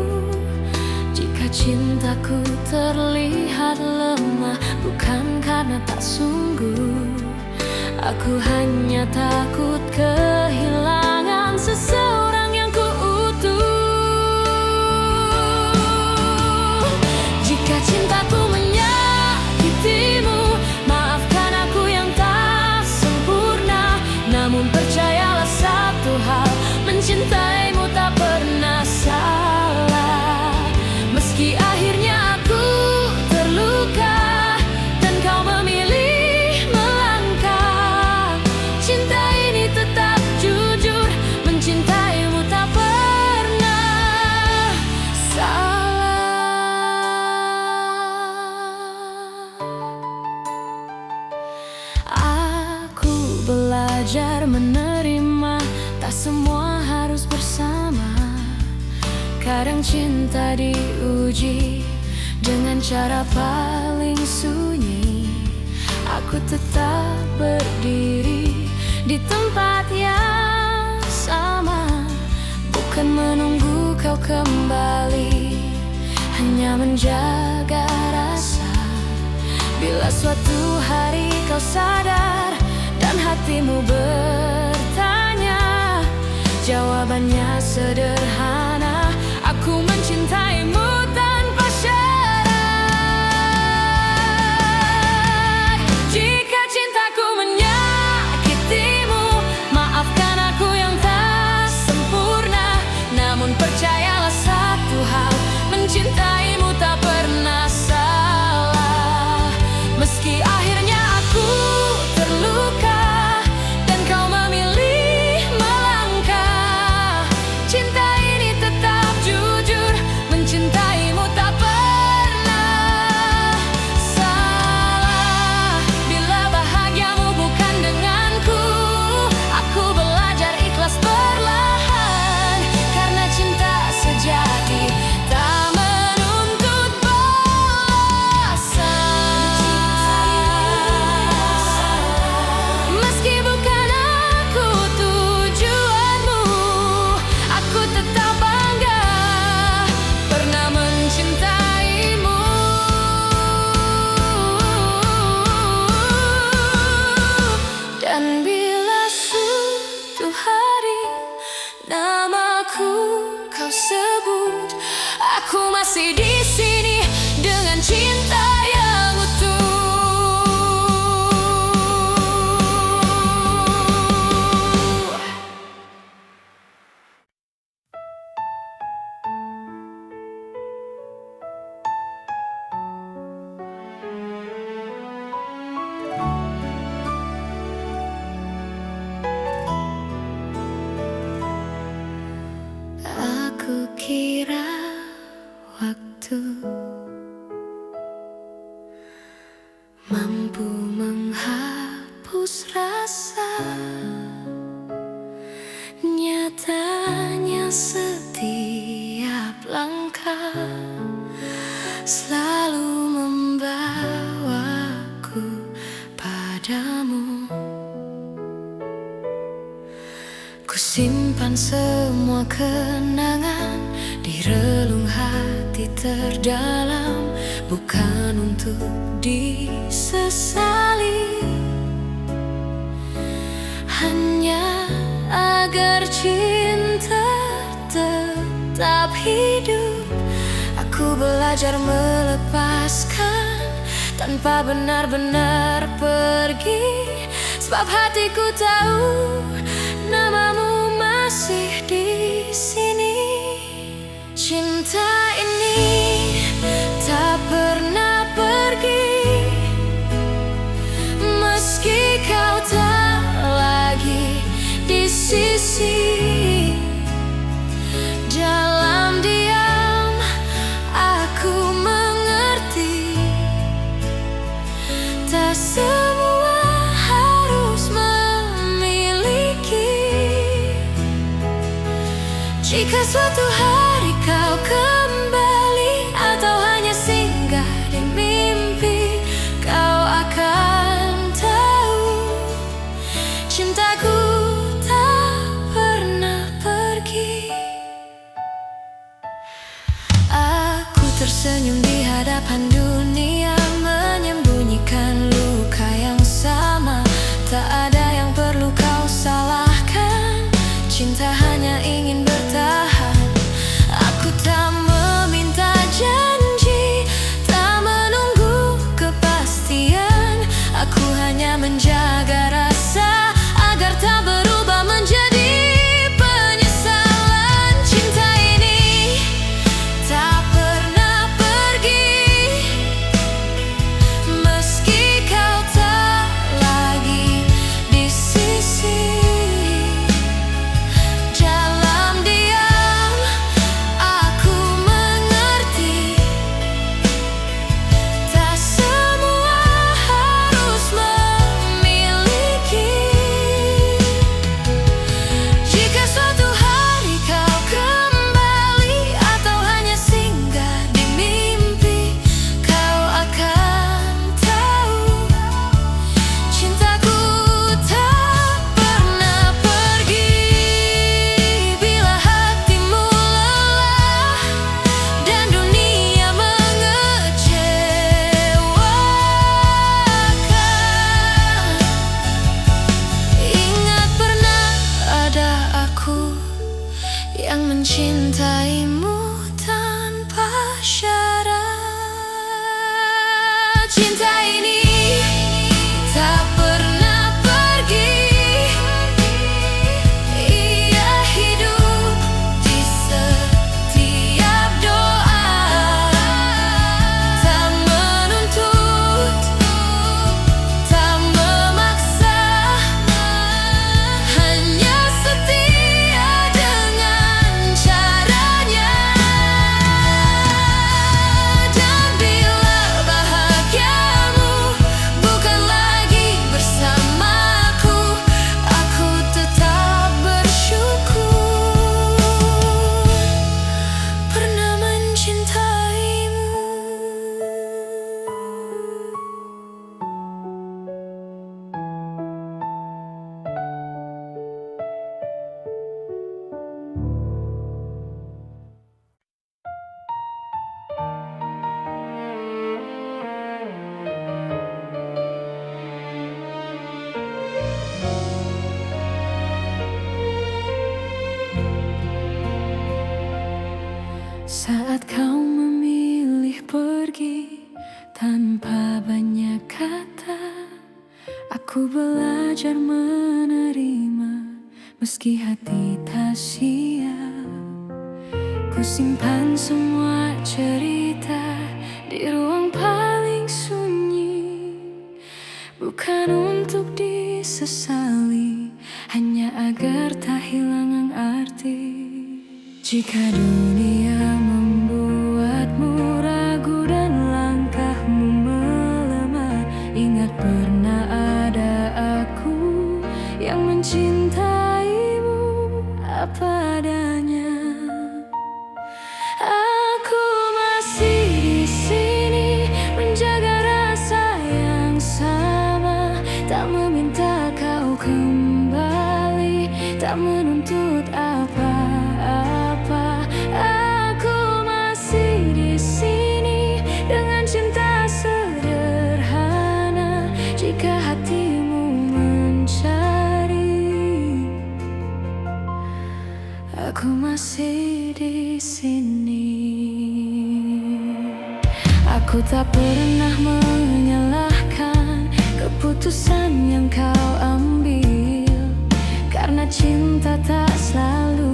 Jika cintaku terlihat lemah, bukan karena tak sungguh. Aku hanya takut kehilangan seseorang yang ku utuh. Jika cintaku menyakitimu, maafkan aku yang tak sempurna. Namun percayalah satu hal, mencintaimu tak pernah salah. Meski akhirnya aku terluka dan kau memilih melangkah, cinta ini tetap jujur, mencintaimu tak pernah salah. Aku belajar menerima, tak semua harus bersama. Kadang cinta diuji dengan cara paling sunyi. Aku tetap berdiri di tempat yang sama, bukan menunggu kau kembali, hanya menjaga rasa. Bila suatu hari kau sadar dan hatimu bertanya, jawabannya sederhana: aku mencintaimu tanpa syarat. Jika cintaku menyakitimu, maafkan aku yang tak sempurna. Namun percayalah satu hal, mencintaimu tak pernah salah. Meski akhirnya aku terluka dan kau memilih melangkah, cinta ini tetap jujur, mencintaimu tak pernah salah. Bila bahagiamu bukan denganku, aku belajar ikhlas perlahan, karena cinta sejati tak menuntut balasan. Meski bukan aku tujuanmu, aku tetap bangga pernah mencintaimu. Dan bila suatu hari namaku kau sebut, aku masih di sini dengan cinta yang utuh. Aku kira waktu mampu menghapus rasa, nyatanya setiap langkah selalu membawaku padamu. Ku simpan semua kenangan di relung hati terdalam, bukan untuk disesali, hanya agar cinta tetap hidup. Aku belajar melepaskan tanpa benar-benar pergi, sebab hatiku tahu namamu masih di sini. Cinta ini tak pernah pergi, meski kau tak lagi di sisi. Dalam diam aku mengerti, tak semua Jika suatu hari kau kembali atau hanya singgah di mimpi, kau akan tahu cintaku tak pernah pergi. Aku tersenyum di hadapan dunia, menyembunyikan luka yang sama. Tak ada yang perlu kau salahkan, cinta hanya ingin bertahan. Aku tak meminta janji, tak menunggu kepastian. Aku hanya menjaga rasa agar tak berubah menjadi penyesalan. Cinta ini tak pernah pergi, meski kau tak lagi di sisi. Dalam diam aku mengerti, tak semua harus memiliki. Jika suatu hari kau kembali atau hanya singgah di mimpi, kau akan tahu cintaku tak pernah pergi. Bila hatimu lelah dan dunia mengecewakan, ingat pernah ada aku yang mencintaimu tanpa syarat. Cinta ini tak pernah pergi, ia hidup di setiap doa. Tak menuntut, tak memaksa, hanya setia dengan caranya. Dan bila bahagiamu bukan lagi bersamaku, aku tetap bersyukur pernah mencintaimu. Saat kau memilih pergi tanpa banyak kata, aku belajar menerima meski hati tak siap. Ku simpan semua cerita di ruang paling sunyi, bukan untuk disesali, hanya agar tak hilang arti. Jika dunia membuatmu ragu dan langkahmu melemah, ingat pernah ada aku yang mencintaimu apa adanya. Aku masih di sini menjaga rasa yang sama, tak meminta kau kembali, tak menuntut apa-apa. Aku masih di sini dengan cinta sederhana. Jika hatimu mencari, aku masih di sini. Aku tak pernah menyalahkan keputusan yang kau ambil, karena cinta tak selalu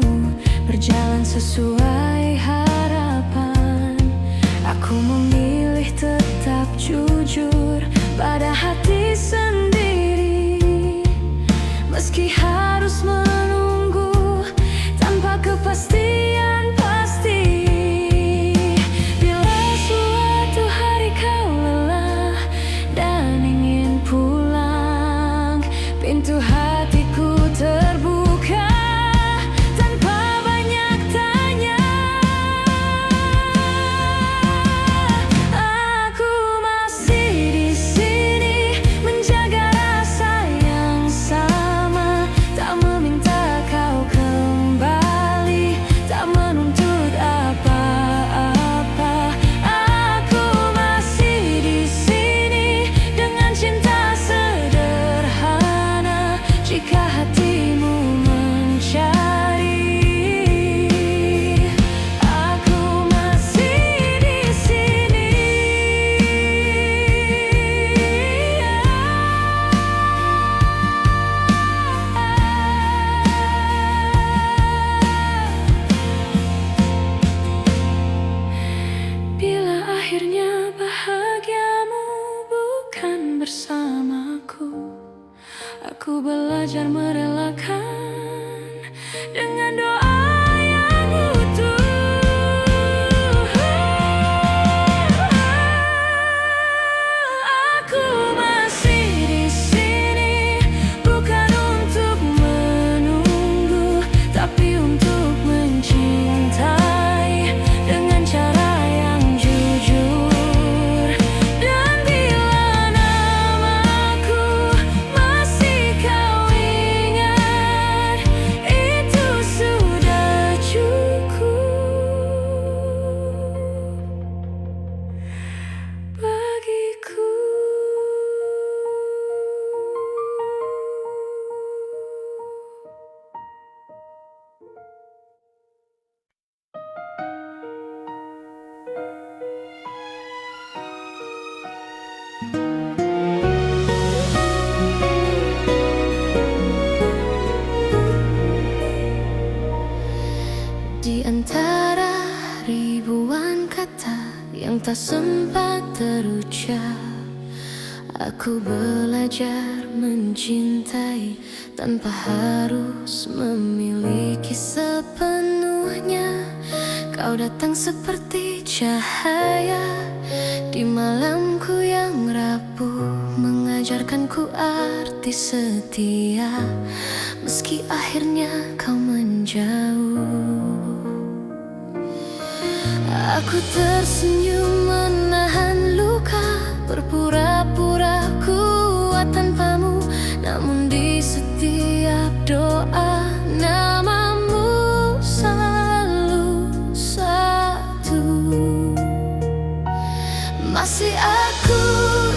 berjalan sesuai harapan. Aku memilih tetap jujur pada hati sendiri, meski harus menunggu tanpa kepastian pasti. Bila suatu hari kau lelah dan ingin pulang, pintu hatiku terbuka tanpa banyak tanya. Aku belajar merelakan dengan doa yang utuh. Aku masih di sini, bukan untuk menunggu, tapi untuk mencintai dengan cara yang jujur. Dan bila namaku masih kau ingat, itu sudah cukup bagiku. Di antara ribuan kata yang tak sempat terucap, aku belajar mencintai tanpa harus memiliki sepenuhnya. Kau datang seperti cahaya di malamku yang rapuh, mengajarkanku arti setia, meski akhirnya kau menjauh. Aku tersenyum menahan luka, berpura-pura kuat tanpamu, namun di setiap doa namamu selalu satu. Masih aku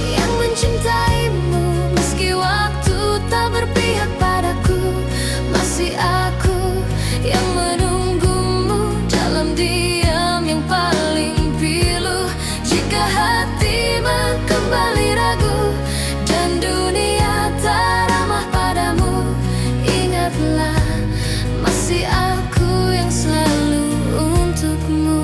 yang mencintaimu, meski waktu tak berpihak padaku. Masih aku yang menunggumu dalam diam yang paling pilu. Jika hatimu kembali ragu dan dunia tak ramah padamu, ingatlah masih aku yang selalu untukmu.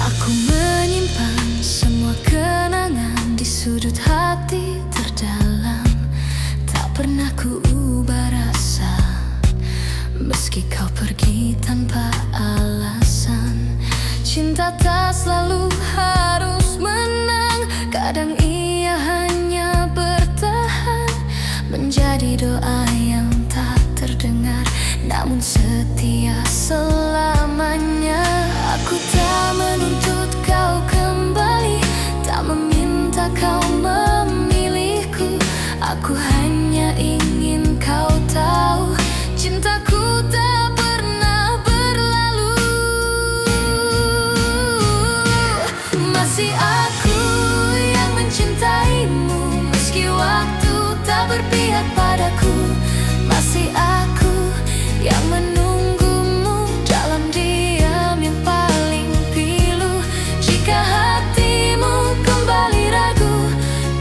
Aku menyimpan semua kenangan di sudut hati terdalam, tak pernah ku ubah rasa, meski kau pergi tanpa alasan. Cinta tak selalu harus menang, kadang ia hanya bertahan, menjadi doa yang tak terdengar, namun setia selamanya. Aku tak menuntut kau kembali, tak meminta kau memilihku. Aku hanya ingin kau tahu, cintaku tak pernah berlalu. Masih aku yang mencintaimu, meski waktu tak berpihak padaku. Masih aku yang menunggumu dalam diam yang paling pilu. Jika hatimu kembali ragu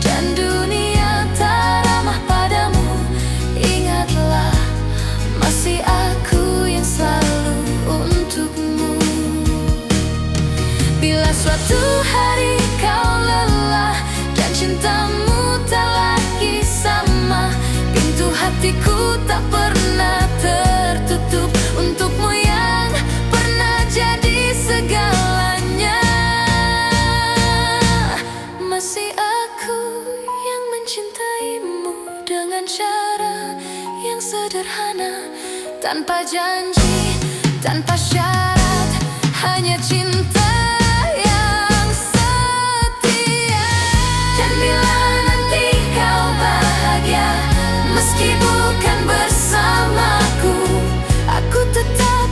dan dunia tak ramah padamu, ingatlah masih aku yang selalu untukmu. Bila suatu hari kau lelah dan cintamu tak lagi sama, pintu hatiku tak pernah tertutup untukmu yang pernah jadi segalanya. Masih aku yang mencintaimu dengan cara yang sederhana, tanpa janji, tanpa syarat, hanya cinta yang setia. Dan bila nanti kau bahagia, meski bukan bersamaku, aku tetap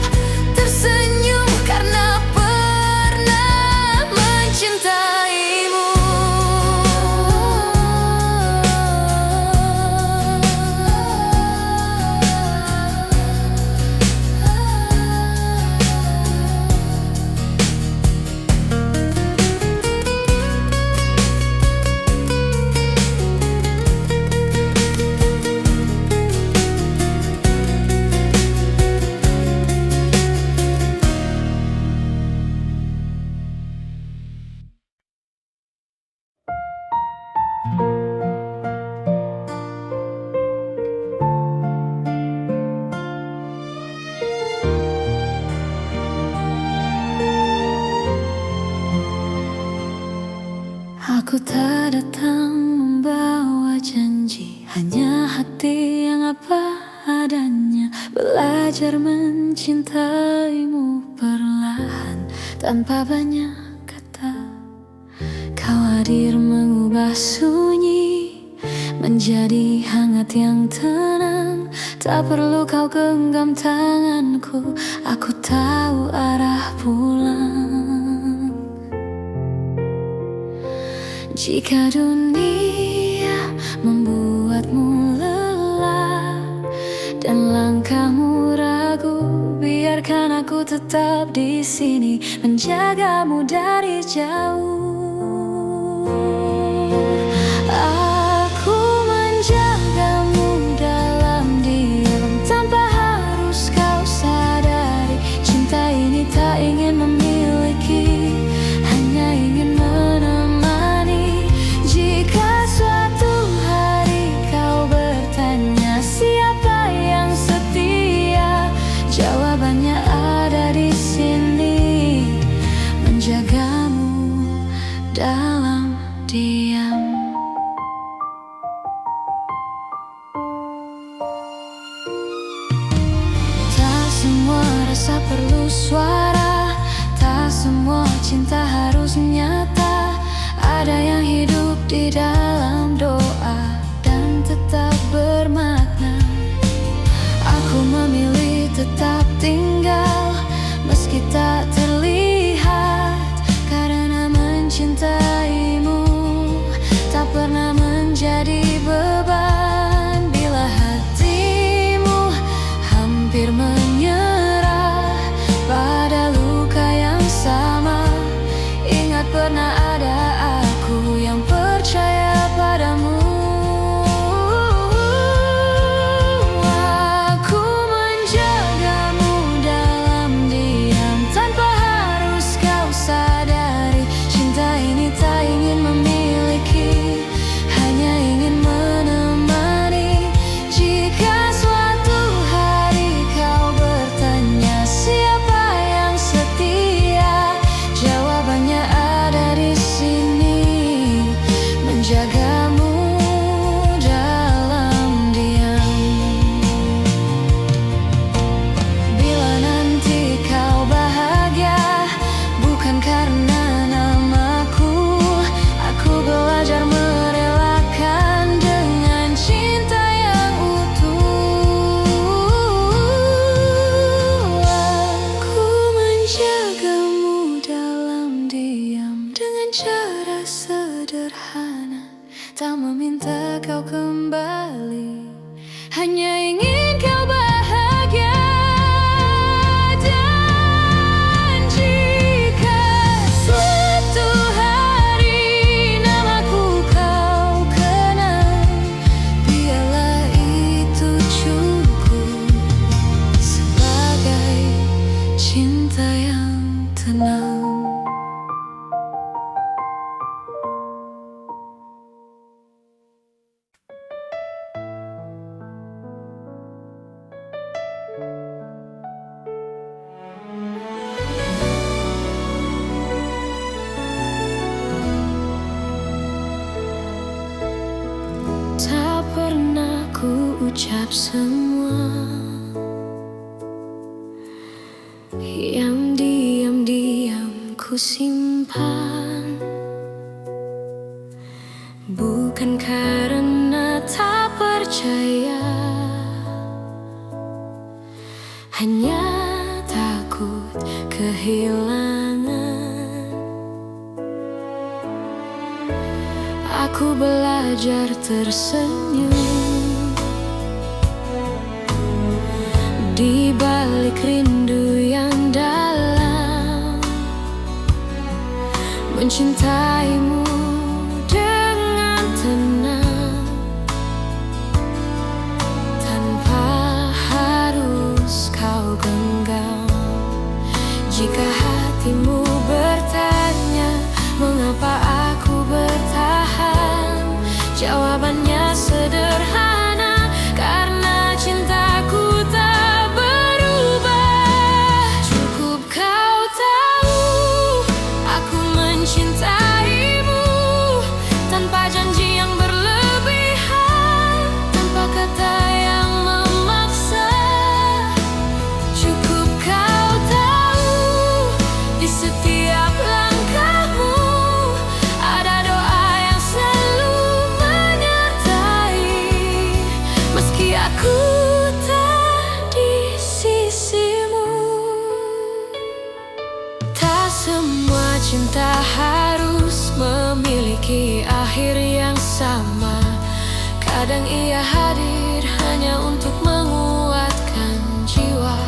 tersenyum karena pernah mencintaimu. Aku tak datang membawa janji, hanya hati yang apa adanya. Belajar mencintaimu perlahan, tanpa banyak kata. Kau hadir mengubah sunyi menjadi hangat yang tenang. Tak perlu kau genggam tanganku, aku tahu arah pulang. Jika dunia membuatmu lelah dan langkahmu ragu, biarkan aku tetap di sini menjagamu dari jauh. Aku menjagamu dalam diam, tanpa harus kau sadari. Cinta ini tak ingin memiliki, hanya ingin menemani. Jika suatu hari kau bertanya siapa yang setia, jawabannya ada di sini, menjagamu dalam diam. Tak semua rasa perlu suara, tak semua cinta harus nyata. Ada yang hidup di dalam doa dan tetap bermakna. Aku memilih tetap tinggal meski tak terlihat, karena mencintaimu tak pernah menjadi beban. Bila hatimu hampir menyerah pada luka yang sama, ingat pernah ada aku yang percaya padamu. Aku menjagamu dalam diam, tanpa harus kau sadari. Cinta ini tak ingin memiliki, hanya ingin menemani. Jika suatu hari kau bertanya siapa yang setia, jawabannya ada di sini, menjagamu dalam diam. Bila nanti kau bahagia bukan karena namaku, aku belajar merelakan dengan cinta yang utuh. Aku menjagamu dalam diam dengan cara sederhana, tak meminta kau kembali, hanya ingin kau bahagia. Dan jika suatu hari namaku kau kenal, biarlah itu cukup sebagai cinta yang tenang. Tak pernah ku ucap semua yang diam-diam ku simpan, bukan karena tak percaya, hanya takut kehilangan. Aku belajar tersenyum di balik rindu yang dalam, mencintaimu dengan tenang, tanpa harus kau genggam. Jika hatimu bertanya mengapa aku bertahan, jawabannya sederhana, karena cintaku tak berubah. Cukup kau tahu aku mencintaimu memiliki akhir yang sama. Kadang ia hadir hanya untuk menguatkan jiwa.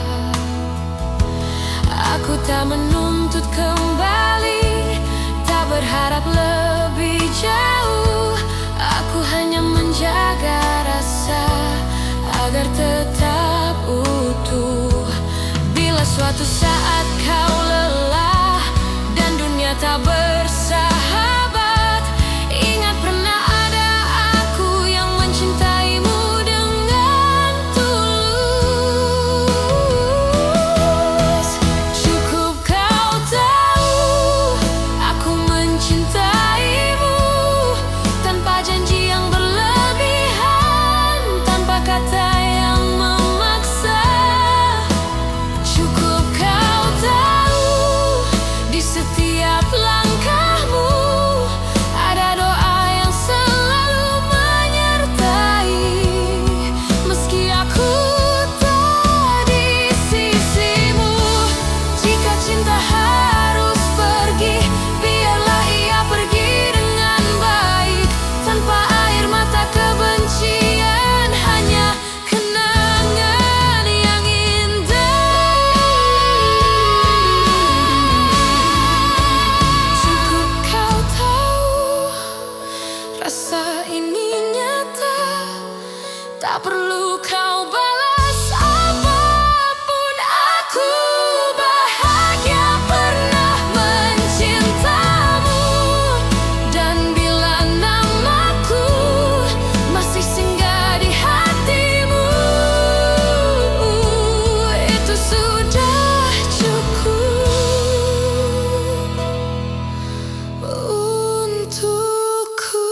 Aku tak menuntut kembali, tak berharap lebih jauh. Aku hanya menjaga rasa agar tetap utuh. Bila suatu saat kau lelah dan dunia tak bersahabat, ingat pernah ada aku yang mencintaimu dengan tulus. Cukup kau tahu aku mencintaimu, tanpa janji yang berlebihan, tanpa kata yang memaksa. Cukup kau tahu di setiap langkahmu ada doa yang selalu menyertai. Meski aku tak di sisimu, jika cinta harus pergi, biarlah ia pergi dengan baik, tanpa air mata kebencian, hanya kenangan yang indah. Cukup kau tahu rasa ini nyata, tak perlu kau balas apapun. Aku bahagia pernah mencintamu, dan bila namaku masih singgah di hatimu, itu sudah cukup untukku.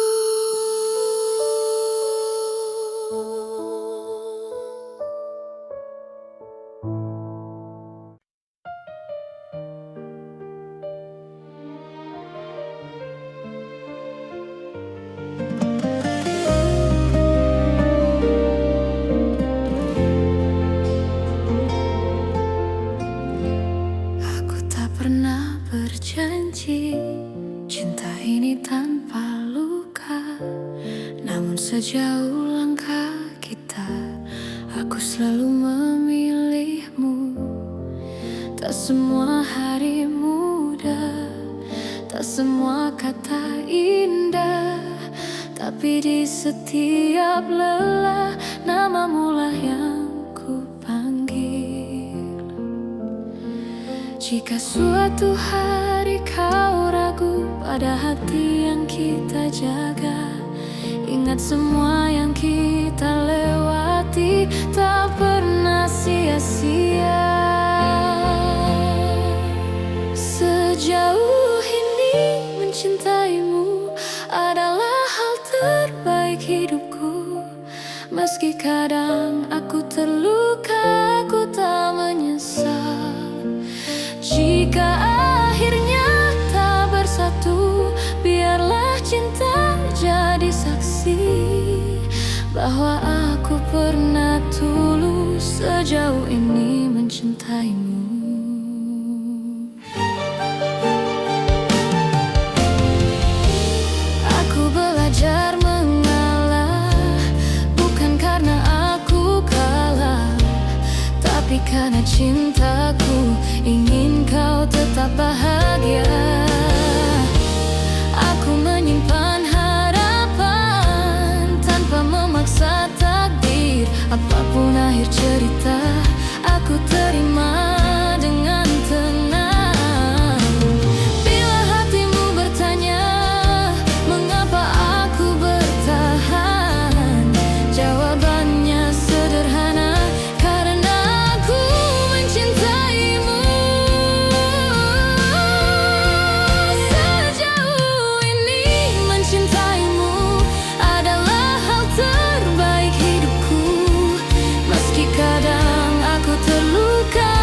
Aku tak pernah berjanji cinta ini tanpa luka, namun sejauh langkah kita, aku selalu memilihmu. Tak semua hari mudah, tak semua kata indah, tapi di setiap lelah namamulah yang ku panggil. Jika suatu hari kau ragu pada hati yang kita jaga, ingat semua yang kita lewati tak pernah sia-sia. Sejauh ini mencintaimu adalah hal terbaik hidupku. Meski kadang aku terluka, aku tak menyesal. Jika akhirnya tak bersatu, biarlah cinta jadi saksi bahwa aku pernah tulus sejauh ini mencintaimu. Aku belajar mengalah, bukan karena aku kalah, tapi karena cintaku ingin kau tetap bahagia. Aku menyimpan harapan tanpa memaksa takdir. Apapun akhir cerita, aku terima dengan tenang. Bila hatimu bertanya mengapa aku bertahan, jawabannya sederhana, karena aku mencintaimu. Sejauh ini mencintaimu adalah hal terbaik hidupku. Meski kadang aku terluka,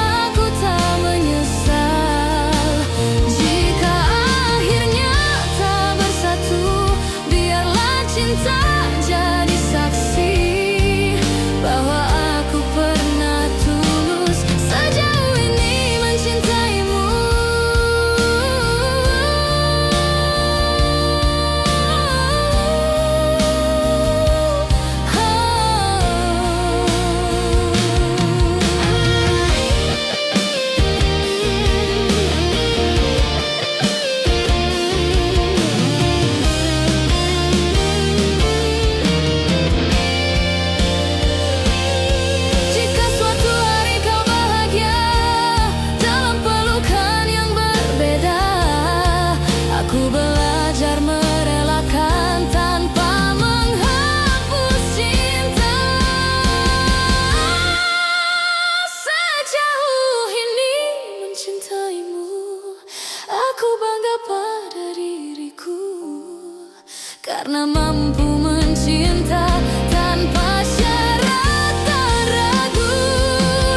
karena mampu mencinta tanpa syarat dan ragu.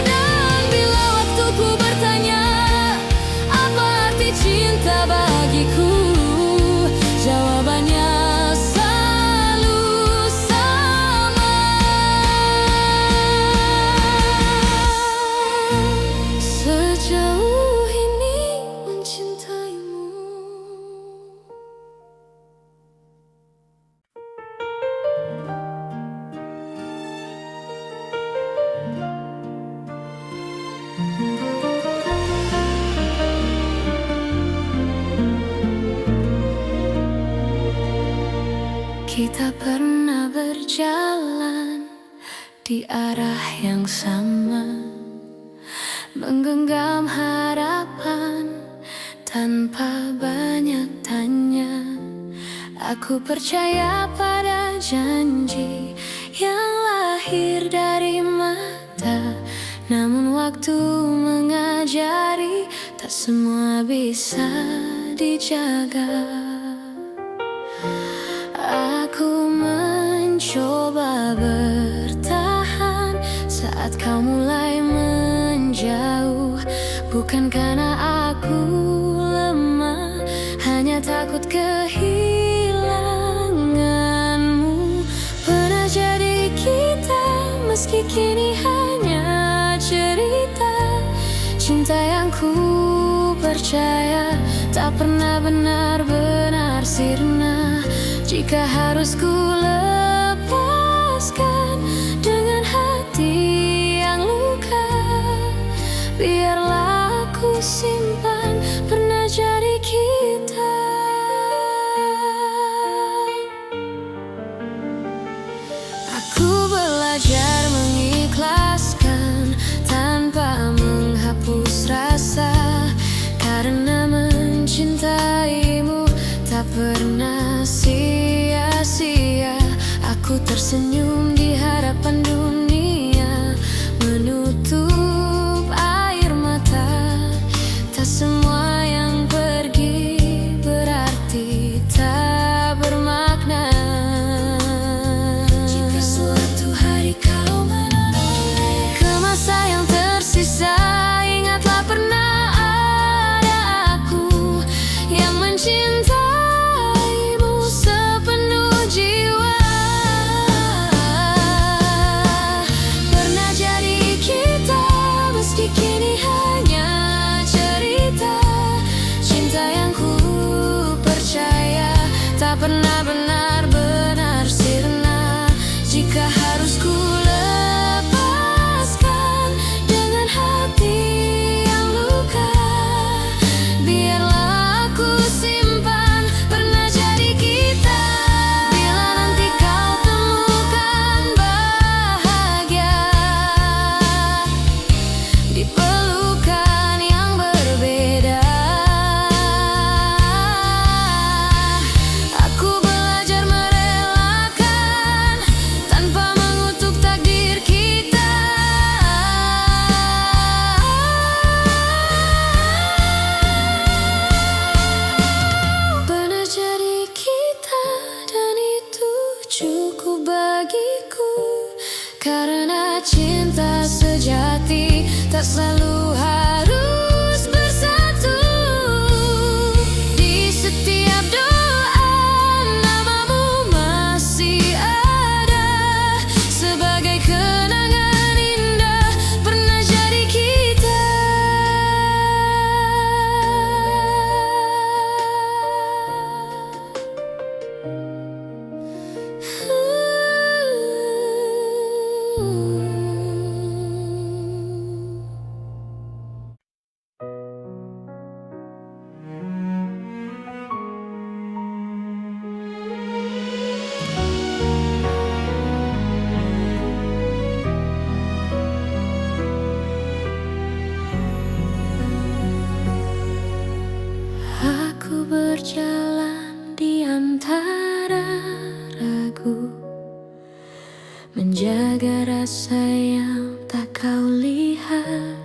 Dan bila waktuku bertanya apa arti cinta bagiku, jawabannya selalu sama. Sejauh ini mencintaimu. Kita pernah berjalan di arah yang sama, menggenggam harapan tanpa banyak tanya. Aku percaya pada janji yang lahir dari mata, namun waktu mengajari tak semua bisa dijaga. Aku mencoba bertahan saat kau mulai menjauh, bukan karena aku lemah, hanya takut kehilanganmu. Pernah jadi kita, meski kini hanya cerita. Cinta yang ku percaya tak pernah benar-benar sirna. Jika harus ku lepaskan dengan hati yang luka, biarlah aku simpan pernah jadi kita. Aku belajar mengikhlaskan tanpa menghapus rasa, karena mencintaimu tak pernah sia-sia. Aku tersenyum di hadapan dunia, menutup air mata. Tak semua yang pergi berarti tak bermakna. Jika suatu hari kau menoleh ke masa yang tersisa, ingatlah pernah ada aku yang mencintai pernah benar-benar sirna. Jika harus ku lepaskan dengan hati yang luka, biarlah aku simpan pernah jadi kita. Bila nanti kau temukan bahagia di pelukan yang berbeda, cukup bagiku. Karena cinta sejati tak selalu harus bersatu. Di setiap doa namamu masih ada, sebagai kenangan indah pernah jadi kita. Aku berjalan di antara ragu, menjaga rasa yang tak kau lihat.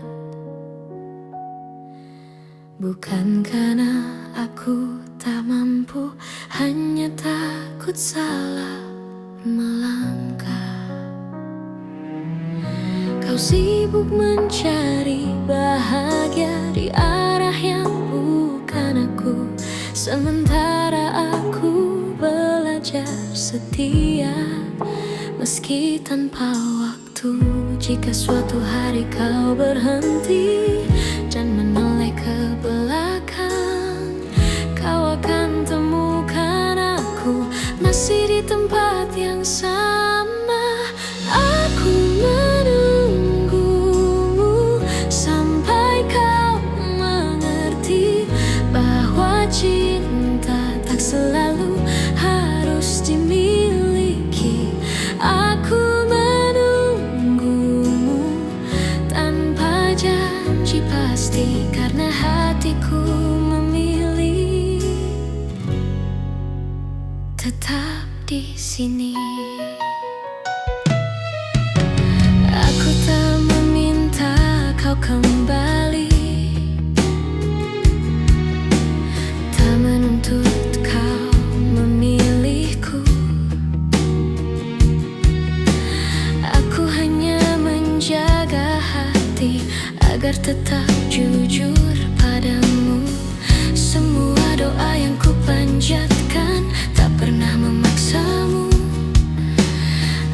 Bukan karena aku tak mampu, hanya takut salah melangkah. Kau sibuk mencari bahagia di arah yang bukan aku, sementara aku belajar setia meski tanpa waktu. Jika suatu hari kau berhenti dan menoleh ke belakang, kau akan temukan aku masih di tempat yang sama. Aku menunggumu sampai kau mengerti bahwa cinta tak selalu harus dimiliki. Aku menunggumu tanpa janji pasti, karena hatiku memilih tetap di sini. Aku tak meminta kau kembali, tak menuntut kau memilihku. Aku hanya menjaga hati agar tetap jujur padamu. Semua doa yang ku panjatkan tak pernah memaksamu.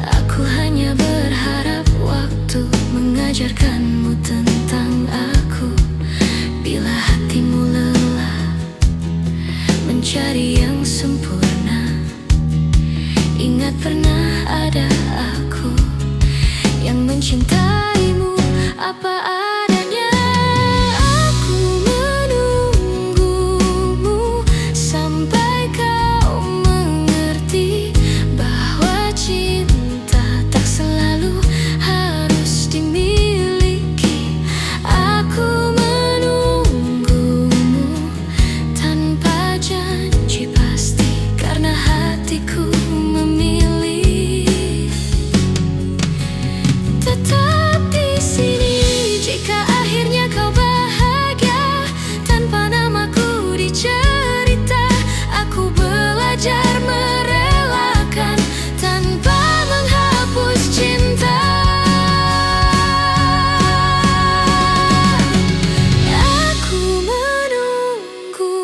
Aku hanya berharap waktu mengajarkanmu tentang aku. Bila hatimu lelah mencari yang sempurna, ingat pernah ada aku yang mencintaimu apa adanya. Aku menunggumu sampai kau mengerti bahwa cinta tak selalu harus dimiliki. Aku menunggumu tanpa janji pasti, karena hatiku memilih tetap di sini. Jika akhirnya kau bahagia tanpa namaku dicerita, aku belajar merelakan tanpa menghapus cinta. Aku menunggumu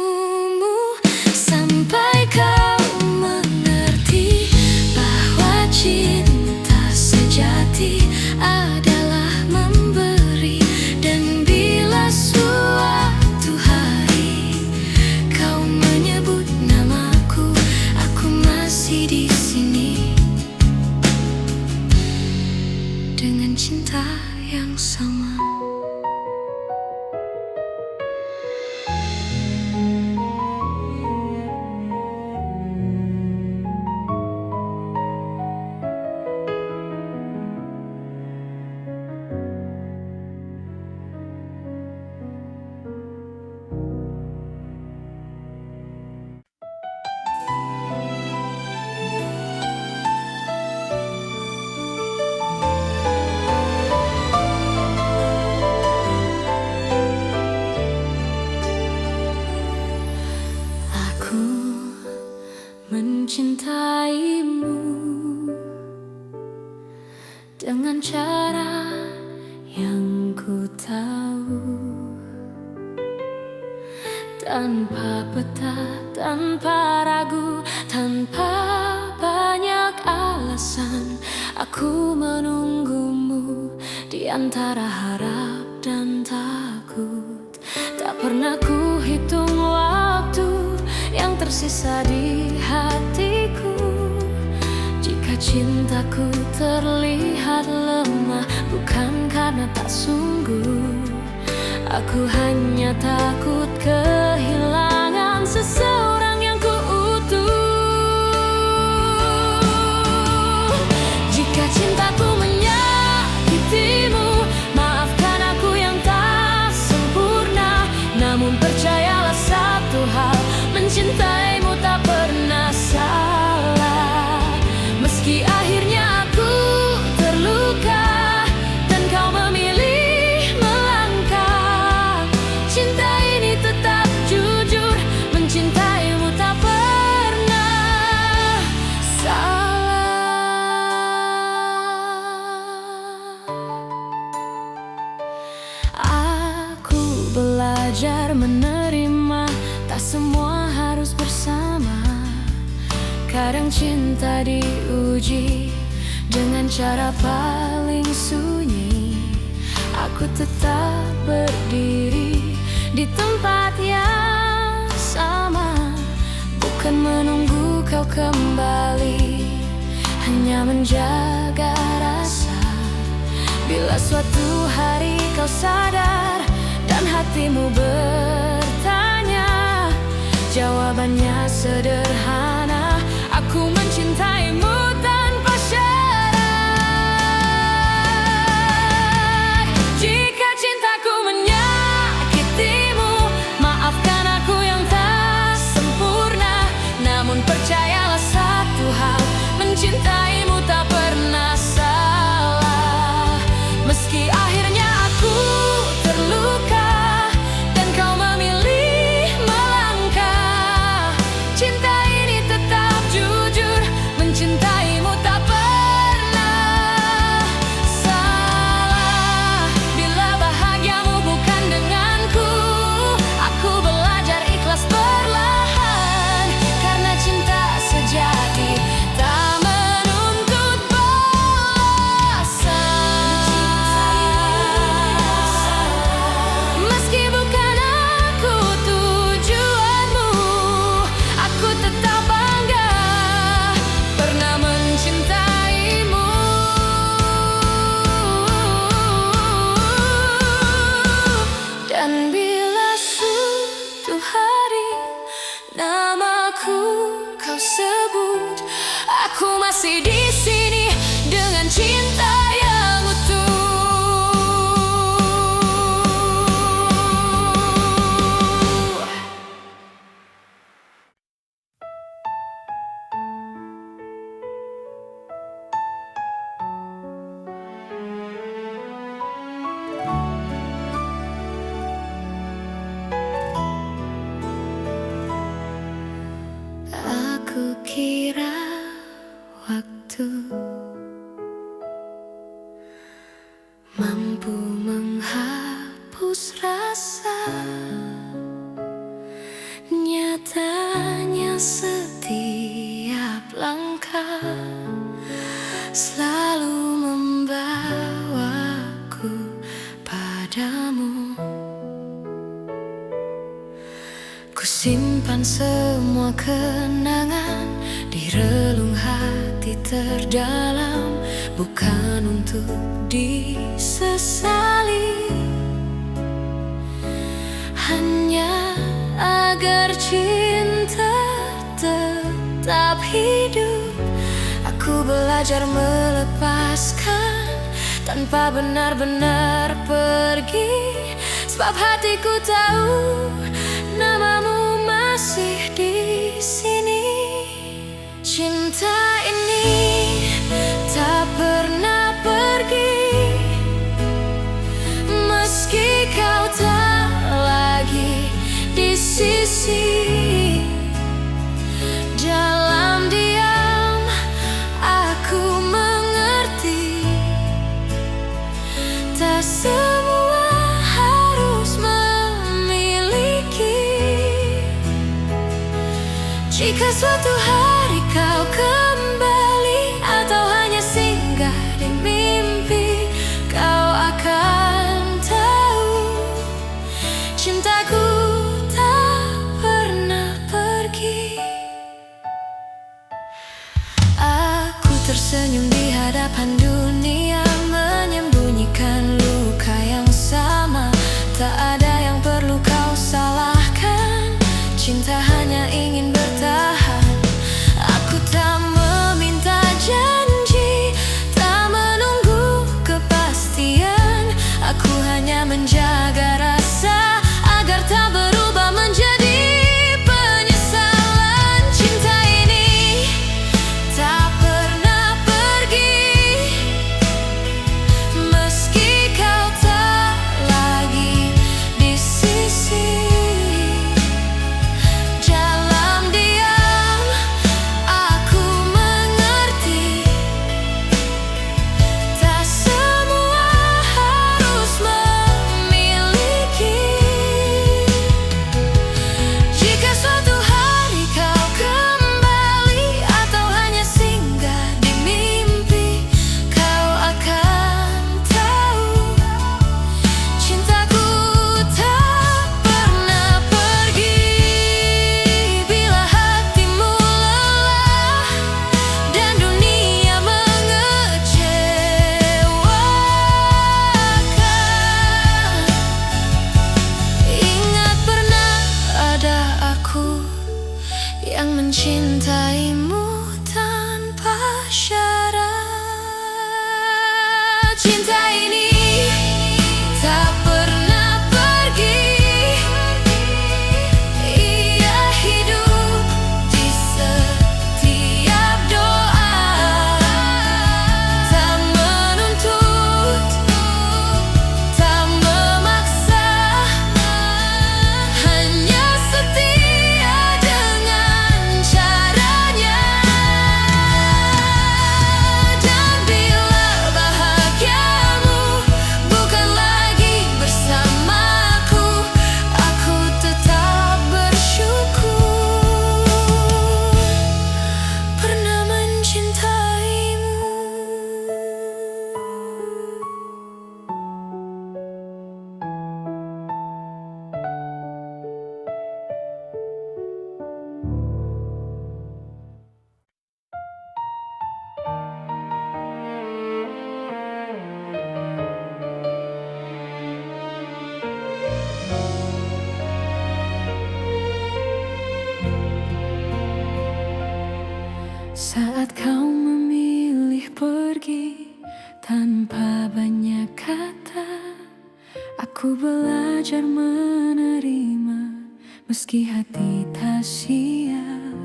sampai kau mengerti bahwa cinta sejati adalah memberi. Dan bila suatu hari kau menyebut namaku, aku masih di sini dengan cinta yang sama. Aku mencintaimu dengan cara yang ku tahu, tanpa peta, tanpa ragu, tanpa banyak alasan. Aku menunggumu di antara harap dan takut. Tak pernah ku hitung waktu yang tersisa di hatiku. Jika cintaku terlihat lemah, bukan karena tak sungguh. Aku hanya takut kehilangan seseorang yang kuutuh. Jika cintaku menyakitimu, maafkan aku yang tak sempurna. Namun percayalah satu hal, mencintaimu tak pernah salah. Meski akhirnya aku terluka dan kau memilih melangkah, cinta ini tetap jujur, mencintaimu Kadang cinta diuji dengan cara paling sunyi. Aku tetap berdiri di tempat yang sama, bukan menunggu kau kembali, hanya menjaga rasa. Bila suatu hari kau sadar dan hatimu bertanya, jawabannya sederhana: aku mencintaimu tanpa syarat. Jika cintaku menyakitimu, maafkan aku yang tak sempurna. Namun percayalah satu hal, mencintaimu tak pernah salah. Meski akhirnya aku terluka dan kau memilih melangkah, cinta ini tetap jujur, mencintaimu tak pernah salah. Bila bahagiamu bukan denganku, aku belajar ikhlas perlahan, karena cinta sejati tak menuntut balasan. Meski bukan aku tujuanmu, aku tetap bangga pernah mencintaimu. Dan bila suatu hari namaku kau sebut, aku masih di sini dengan cinta yang utuh. Aku kira waktu mampu menghapus rasa, nyatanya setiap langkah selalu membawaku padamu. Ku simpan semua kenangan di relung hati terdalam, bukan untuk disesali, hanya agar cinta tetap hidup. Aku belajar melepaskan tanpa benar-benar pergi, sebab hatiku tahu namamu masih di sini. Cinta ini tak pernah pergi, meski kau tak lagi di sisi. Dalam diam aku mengerti, tak semua harus memiliki. Jika suatu hari kau kembali atau hanya singgah di mimpi, kau akan tahu cintaku tak pernah pergi. Aku tersenyum di hadapan dunia, menyembunyikan luka yang sama. Tak ada yang perlu kau salahkan, cinta hanya ingin bertahan. Aku tak meminta janji, tak menunggu kepastian. Aku hanya menjaga rasa agar tak berubah menjadi penyesalan. Cinta ini tak pernah pergi, Saat kau memilih pergi tanpa banyak kata, aku belajar menerima meski hati tak siap.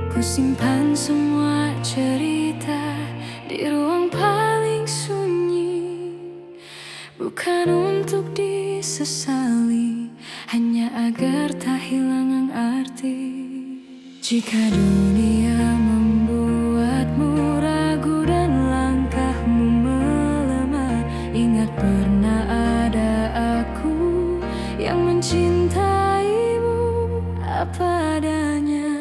Ku simpan semua cerita di ruang paling sunyi, bukan untuk disesali, hanya agar tak hilang arti. Jika dunia membuatmu ragu dan langkahmu melemah, ingat pernah ada aku yang mencintaimu apa adanya.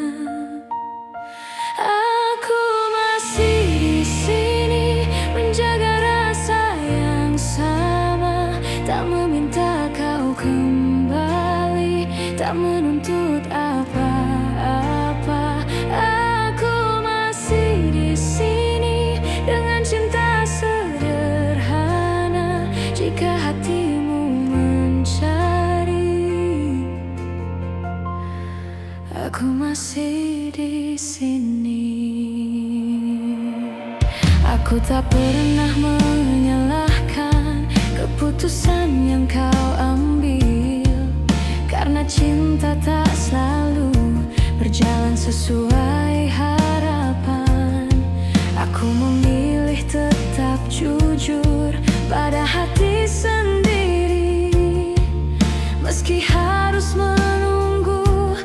Aku masih di sini menjaga rasa yang sama, tak meminta kau kembali, tak menuntut apa-apa. Aku masih di sini dengan cinta sederhana. Jika hatimu mencari, aku masih di sini. Aku tak pernah menyalahkan keputusan yang kau ambil, karena cinta tak selalu berjalan sesuai harapan. Aku memilih tetap jujur pada hati sendiri, meski harus menunggu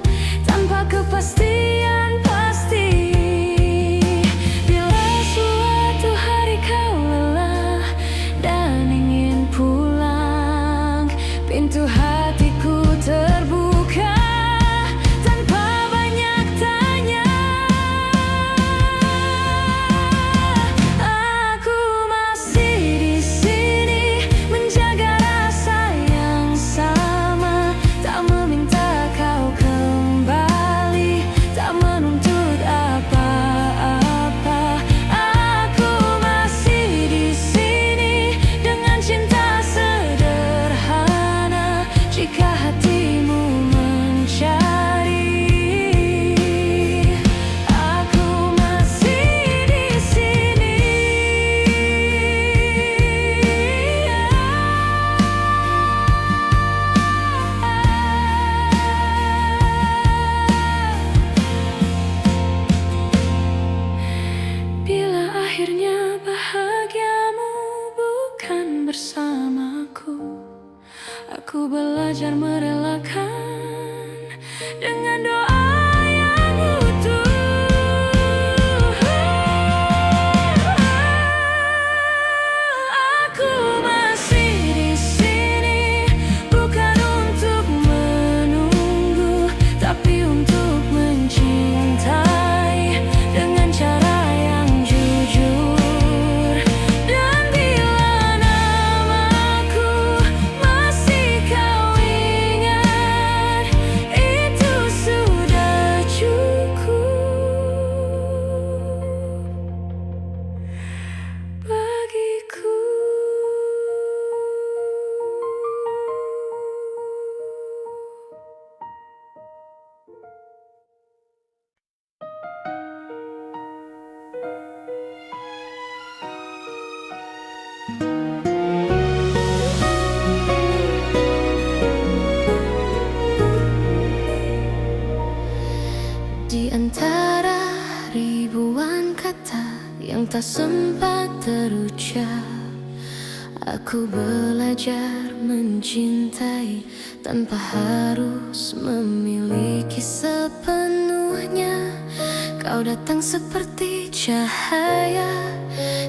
tanpa kepastian pasti. Bila suatu hari kau lelah dan ingin pulang, pintu hatiku terbuka tanpa banyak tanya. Aku masih di sini menjaga rasa yang sama, tak meminta kau kembali, tak menuntut apa-apa. Aku masih di sini dengan cinta sederhana. Jika hatimu mencari, aku masih di sini. Bila akhirnya bahagiamu bukan bersamaku, aku belajar merelakan dengan doa yang utuh. Aku masih di sini bukan untuk menunggu, tapi untuk mencintai dengan cara yang jujur. Dan bila namaku masih kau ingat, itu sudah cukup bagiku. Di antara ribuan kata yang tak sempat terucap, aku belajar mencintai tanpa harus memiliki sepenuhnya. Kau datang seperti cahaya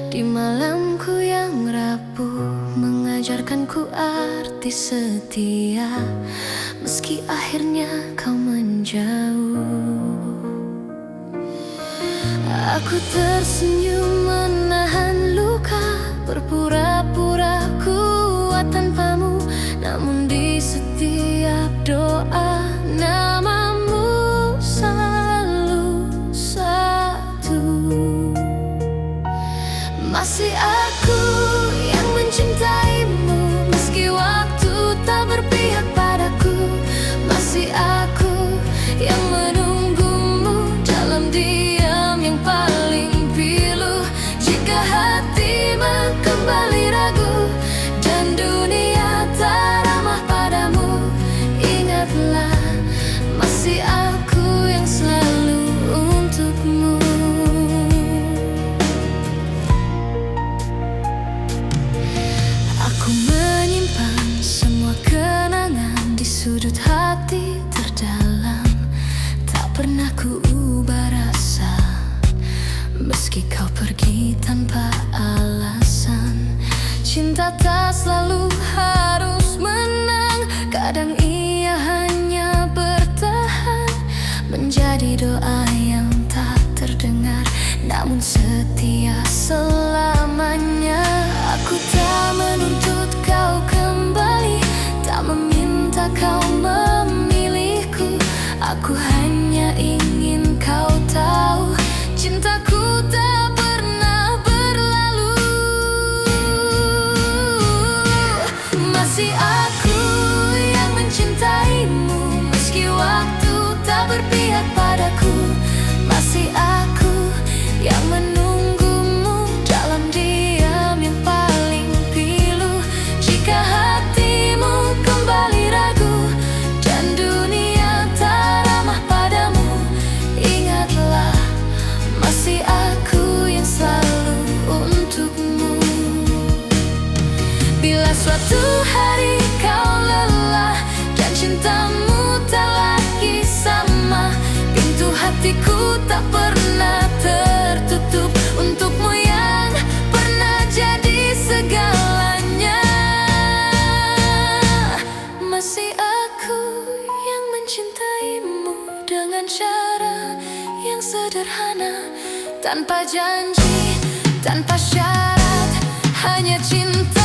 di malamku yang rapuh, mengajarkanku arti setia, meski akhirnya kau menjauh. Aku tersenyum menahan luka, berpura-pura kuat tanpamu, namun di setiap doa namamu selalu satu. Masih aku yang mencintaimu, meski waktu tak berpihak padaku. Masih aku yang menunggumu dalam diam cinta tak selalu harus menang. Kadang ia hanya bertahan, menjadi doa yang tak terdengar, namun setia selamanya. Aku tak menuntut kau kembali, tak meminta kau memilihku. Aku hanya ingin kau tahu, cintaku tak pernah berlalu. Masih aku yang mencintaimu, meski waktu tak berpihak padaku. Masih aku yang menunggumu dalam diam yang paling pilu. Jika hatimu kembali ragu dan dunia tak ramah padamu, ingatlah masih aku yang selalu untukmu. Bila suatu hari kau lelah dan cintamu tak lagi sama, pintu hatiku tak pernah tertutup untukmu yang pernah jadi segalanya. Masih aku yang mencintaimu dengan cara yang sederhana, tanpa janji, tanpa syarat, hanya cinta.